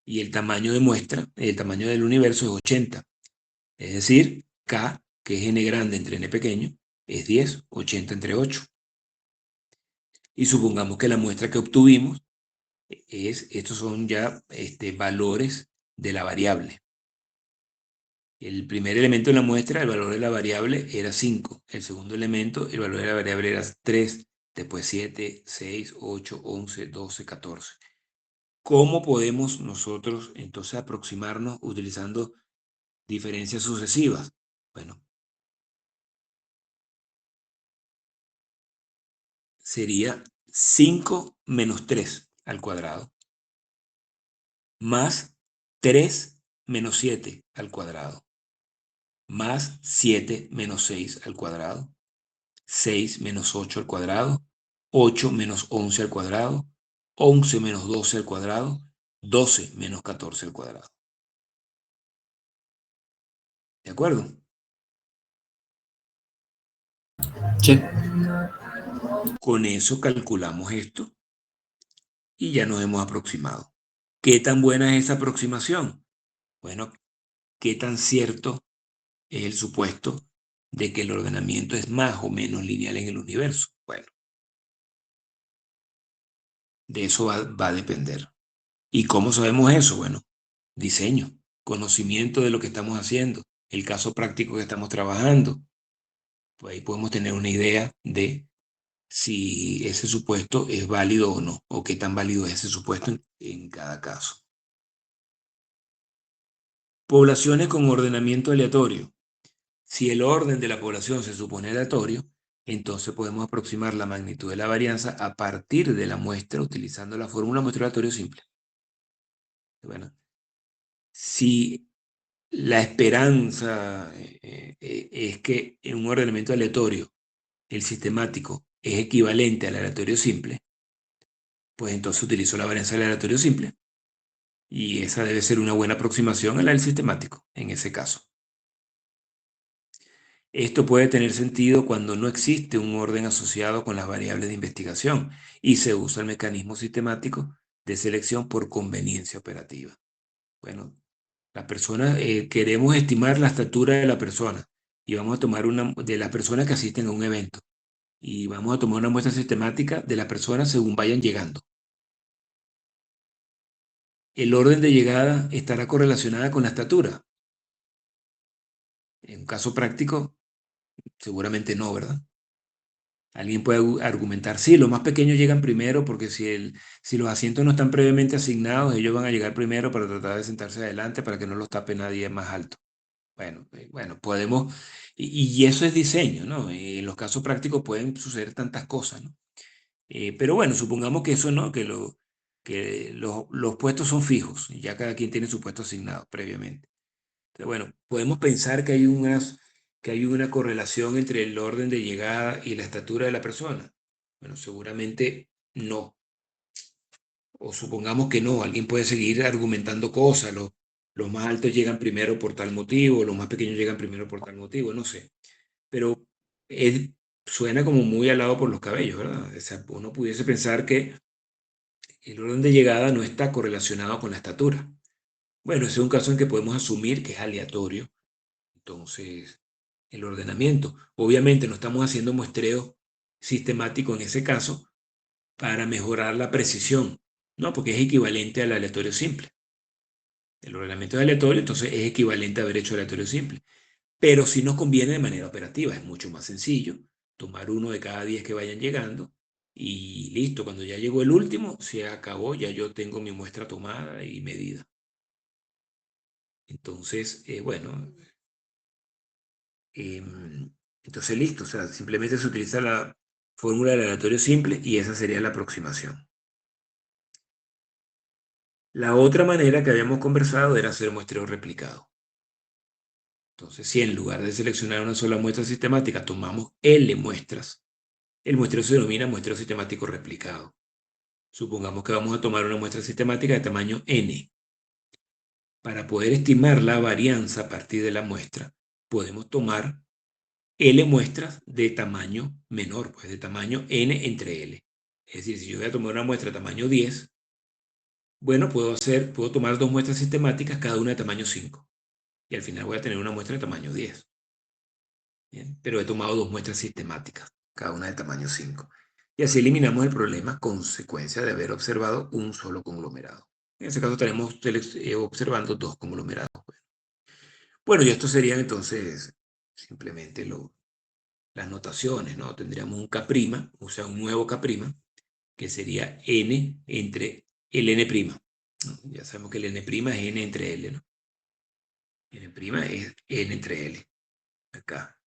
[SPEAKER 1] Y el tamaño de muestra, el tamaño del universo es 80. Es decir, K, que es n grande entre n pequeño, es 10, 80 entre 8. Y supongamos que la muestra que obtuvimos estos son ya valores de la variable. El primer elemento de la muestra, el valor de la variable era 5. El segundo elemento, el valor de la variable era 3. Después 7, 6, 8, 11, 12, 14. ¿Cómo podemos nosotros entonces aproximarnos utilizando diferencias sucesivas? Bueno, sería 5 menos 3 al cuadrado más 3 menos 7 al cuadrado más 7 menos 6 al cuadrado, 6 menos 8 al cuadrado, 8 menos 11 al cuadrado, 11 menos 12 al cuadrado, 12 menos 14 al cuadrado. ¿De acuerdo?
[SPEAKER 2] Sí.
[SPEAKER 1] Con eso calculamos esto y ya nos hemos aproximado. ¿Qué tan buena es esa aproximación? Bueno, ¿qué tan cierto es el supuesto de que el ordenamiento es más o menos lineal en el universo? Bueno, de eso va a depender. ¿Y cómo sabemos eso? Bueno, diseño, conocimiento de lo que estamos haciendo, el caso práctico que estamos trabajando. Pues ahí podemos tener una idea de si ese supuesto es válido o no, o qué tan válido es ese supuesto en cada caso. Poblaciones con ordenamiento aleatorio. Si el orden de la población se supone aleatorio, entonces podemos aproximar la magnitud de la varianza a partir de la muestra utilizando la fórmula muestra aleatorio simple. Bueno, si la esperanza es que en un ordenamiento aleatorio el sistemático es equivalente al aleatorio simple, pues entonces utilizo la varianza del aleatorio simple y esa debe ser una buena aproximación a la del sistemático en ese caso. Esto puede tener sentido cuando no existe un orden asociado con las variables de investigación y se usa el mecanismo sistemático de selección por conveniencia operativa. Bueno, la persona, queremos estimar la estatura de la persona y vamos a tomar una de las personas que asisten a un evento y vamos a tomar una muestra sistemática de las personas según vayan llegando. ¿El orden de llegada estará correlacionada con la estatura? En un caso práctico, seguramente no, ¿verdad? Alguien puede argumentar, sí, los más pequeños llegan primero porque si los asientos no están previamente asignados, ellos van a llegar primero para tratar de sentarse adelante para que no los tape nadie más alto. Bueno, podemos, y eso es diseño, ¿no? En los casos prácticos pueden suceder tantas cosas, ¿no? Pero bueno, supongamos que eso no, que los puestos son fijos, y ya cada quien tiene su puesto asignado previamente. Entonces, bueno, podemos pensar que hay una correlación entre el orden de llegada y la estatura de la persona. Bueno, seguramente no. O supongamos que no, alguien puede seguir argumentando cosas, los más altos llegan primero por tal motivo, los más pequeños llegan primero por tal motivo, no sé. Pero suena como muy alado por los cabellos, ¿verdad? O sea, uno pudiese pensar que el orden de llegada no está correlacionado con la estatura. Bueno, ese es un caso en que podemos asumir que es aleatorio. entonces el ordenamiento. Obviamente no estamos haciendo muestreo sistemático en ese caso para mejorar la precisión, no, porque es equivalente al aleatorio simple. El ordenamiento es aleatorio, entonces es equivalente a haber hecho aleatorio simple. Pero sí nos conviene de manera operativa, es mucho más sencillo tomar uno de cada 10 que vayan llegando y listo, cuando ya llegó el último, se acabó, ya yo tengo mi muestra tomada y medida. Entonces, bueno, entonces listo, o sea, simplemente se utiliza la fórmula del aleatorio simple y esa sería la aproximación. La otra manera que habíamos conversado era hacer muestreo replicado. Entonces, si en lugar de seleccionar una sola muestra sistemática tomamos L muestras, el muestreo se denomina muestreo sistemático replicado. Supongamos que vamos a tomar una muestra sistemática de tamaño N. Para poder estimar la varianza a partir de la muestra, podemos tomar L muestras de tamaño menor, pues de tamaño N entre L. Es decir, si yo voy a tomar una muestra de tamaño 10, bueno, puedo tomar dos muestras sistemáticas, cada una de tamaño 5. Y al final voy a tener una muestra de tamaño 10. Bien, pero he tomado dos muestras sistemáticas, cada una de tamaño 5. Y así eliminamos el problema consecuencia de haber observado un solo conglomerado. En ese caso estaremos observando dos conglomerados. Bueno, y esto serían entonces simplemente las notaciones, ¿no? Tendríamos un K', o sea, un nuevo K', que sería N entre el N'. ¿No? Ya sabemos que el N' es N entre L, ¿no? N' es N entre L. Acá.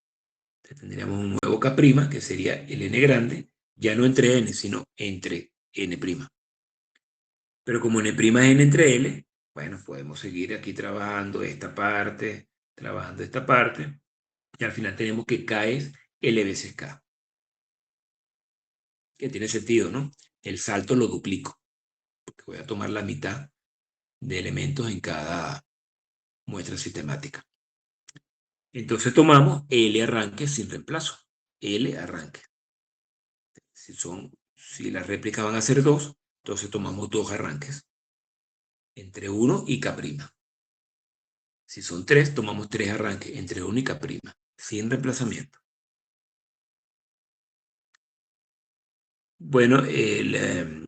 [SPEAKER 1] Entonces tendríamos un nuevo K', que sería el N grande, ya no entre N, sino entre N'. Pero como N' es N entre L, bueno, podemos seguir aquí trabajando esta parte, y al final tenemos que K es L veces K. Que tiene sentido, ¿no? El salto lo duplico, porque voy a tomar la mitad de elementos en cada muestra sistemática. Entonces tomamos L arranque sin reemplazo. L arranque. Si las réplicas van a ser 2, entonces tomamos 2 arranques. Entre 1 y K'. Si son 3, tomamos 3 arranques entre 1 y K', sin reemplazamiento. Bueno, el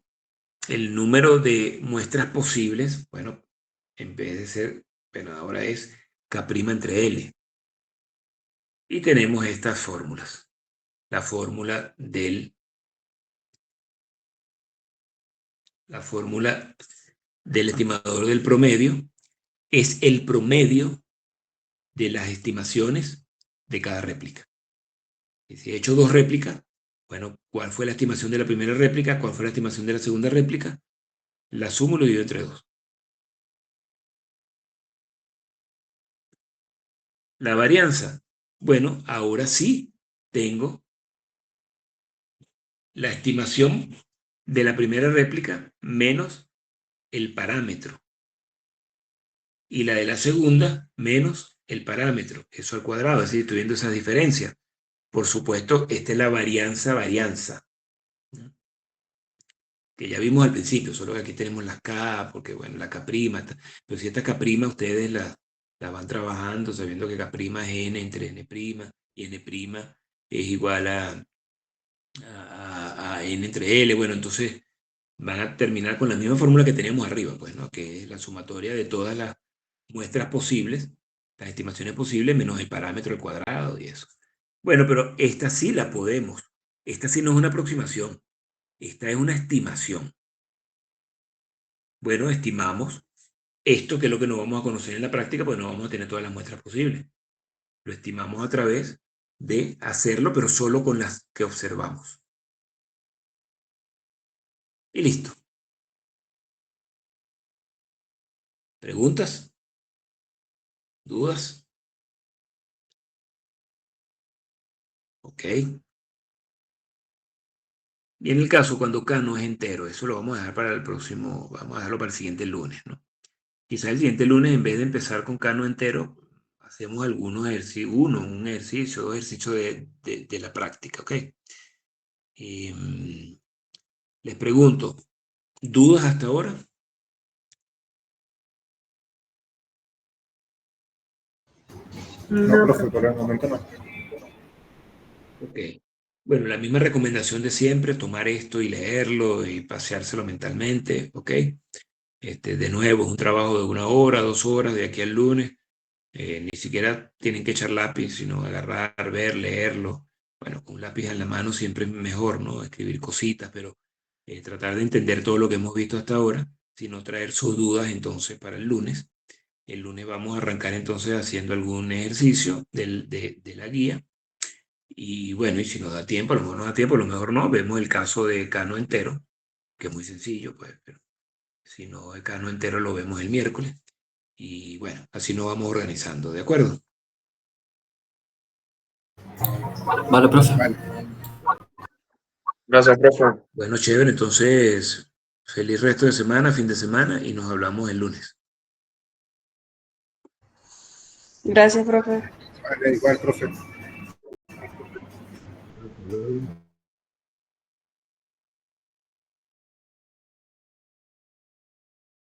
[SPEAKER 1] número de muestras posibles, bueno, en vez de ser, bueno, ahora es K' entre L. Y tenemos estas fórmulas. La fórmula del estimador del promedio es el promedio de las estimaciones de cada réplica. Y si he hecho 2 réplicas, bueno, ¿cuál fue la estimación de la primera réplica? ¿Cuál fue la estimación de la segunda réplica? La sumo y lo divido entre 2. La varianza. Bueno, ahora sí tengo la estimación de la primera réplica menos el parámetro. Y la de la segunda menos el parámetro. Eso al cuadrado. Así estoy viendo esas diferencias. Por supuesto, esta es la varianza. Que ya vimos al principio, solo que aquí tenemos las K, porque bueno, la K', pero si esta K' ustedes la van trabajando sabiendo que K' es N entre N', y N' es igual a N entre L, bueno, entonces van a terminar con la misma fórmula que teníamos arriba, pues, ¿no? Que es la sumatoria de todas las muestras posibles, las estimaciones posibles, menos el parámetro al cuadrado y eso. Bueno, pero esta sí la podemos. Esta sí no es una aproximación. Esta es una estimación. Bueno, estimamos esto, que es lo que no vamos a conocer en la práctica, pues no vamos a tener todas las muestras posibles. Lo estimamos a través de hacerlo, pero solo con las que observamos. Y listo. ¿Preguntas? ¿Dudas? Ok. Y en el caso cuando K no es entero, eso lo vamos a dejar para el próximo, vamos a dejarlo para el siguiente lunes, ¿no? Quizás el siguiente lunes, en vez de empezar con K no entero, hacemos algunos ejercicios, un ejercicio, 2 ejercicios de la práctica, ¿ok? Les pregunto, ¿dudas hasta ahora?
[SPEAKER 3] No,
[SPEAKER 4] No,
[SPEAKER 3] profe, por el momento no.
[SPEAKER 1] Ok. Bueno, la misma recomendación de siempre, tomar esto y leerlo y paseárselo mentalmente, ¿ok? De nuevo, es un trabajo de 1 hora, 2 horas de aquí al lunes. Ni siquiera tienen que echar lápiz, sino agarrar, ver, leerlo. Bueno, con un lápiz en la mano siempre es mejor, ¿no? Escribir cositas, pero tratar de entender todo lo que hemos visto hasta ahora, sino traer sus dudas entonces para el lunes. El lunes vamos a arrancar entonces haciendo algún ejercicio de la guía. Y bueno, y si nos da tiempo, a lo mejor nos da tiempo, a lo mejor no. Vemos el caso de Cano entero, que es muy sencillo, pues, pero si no, el Cano entero lo vemos el miércoles. Y bueno, así nos vamos organizando, ¿de acuerdo?
[SPEAKER 2] Vale, profe.
[SPEAKER 3] Vale.
[SPEAKER 5] Gracias, profe.
[SPEAKER 1] Bueno, chévere, entonces, feliz resto de semana, fin de semana, y nos hablamos el lunes.
[SPEAKER 4] gracias, profe.
[SPEAKER 3] Vale, igual, profe.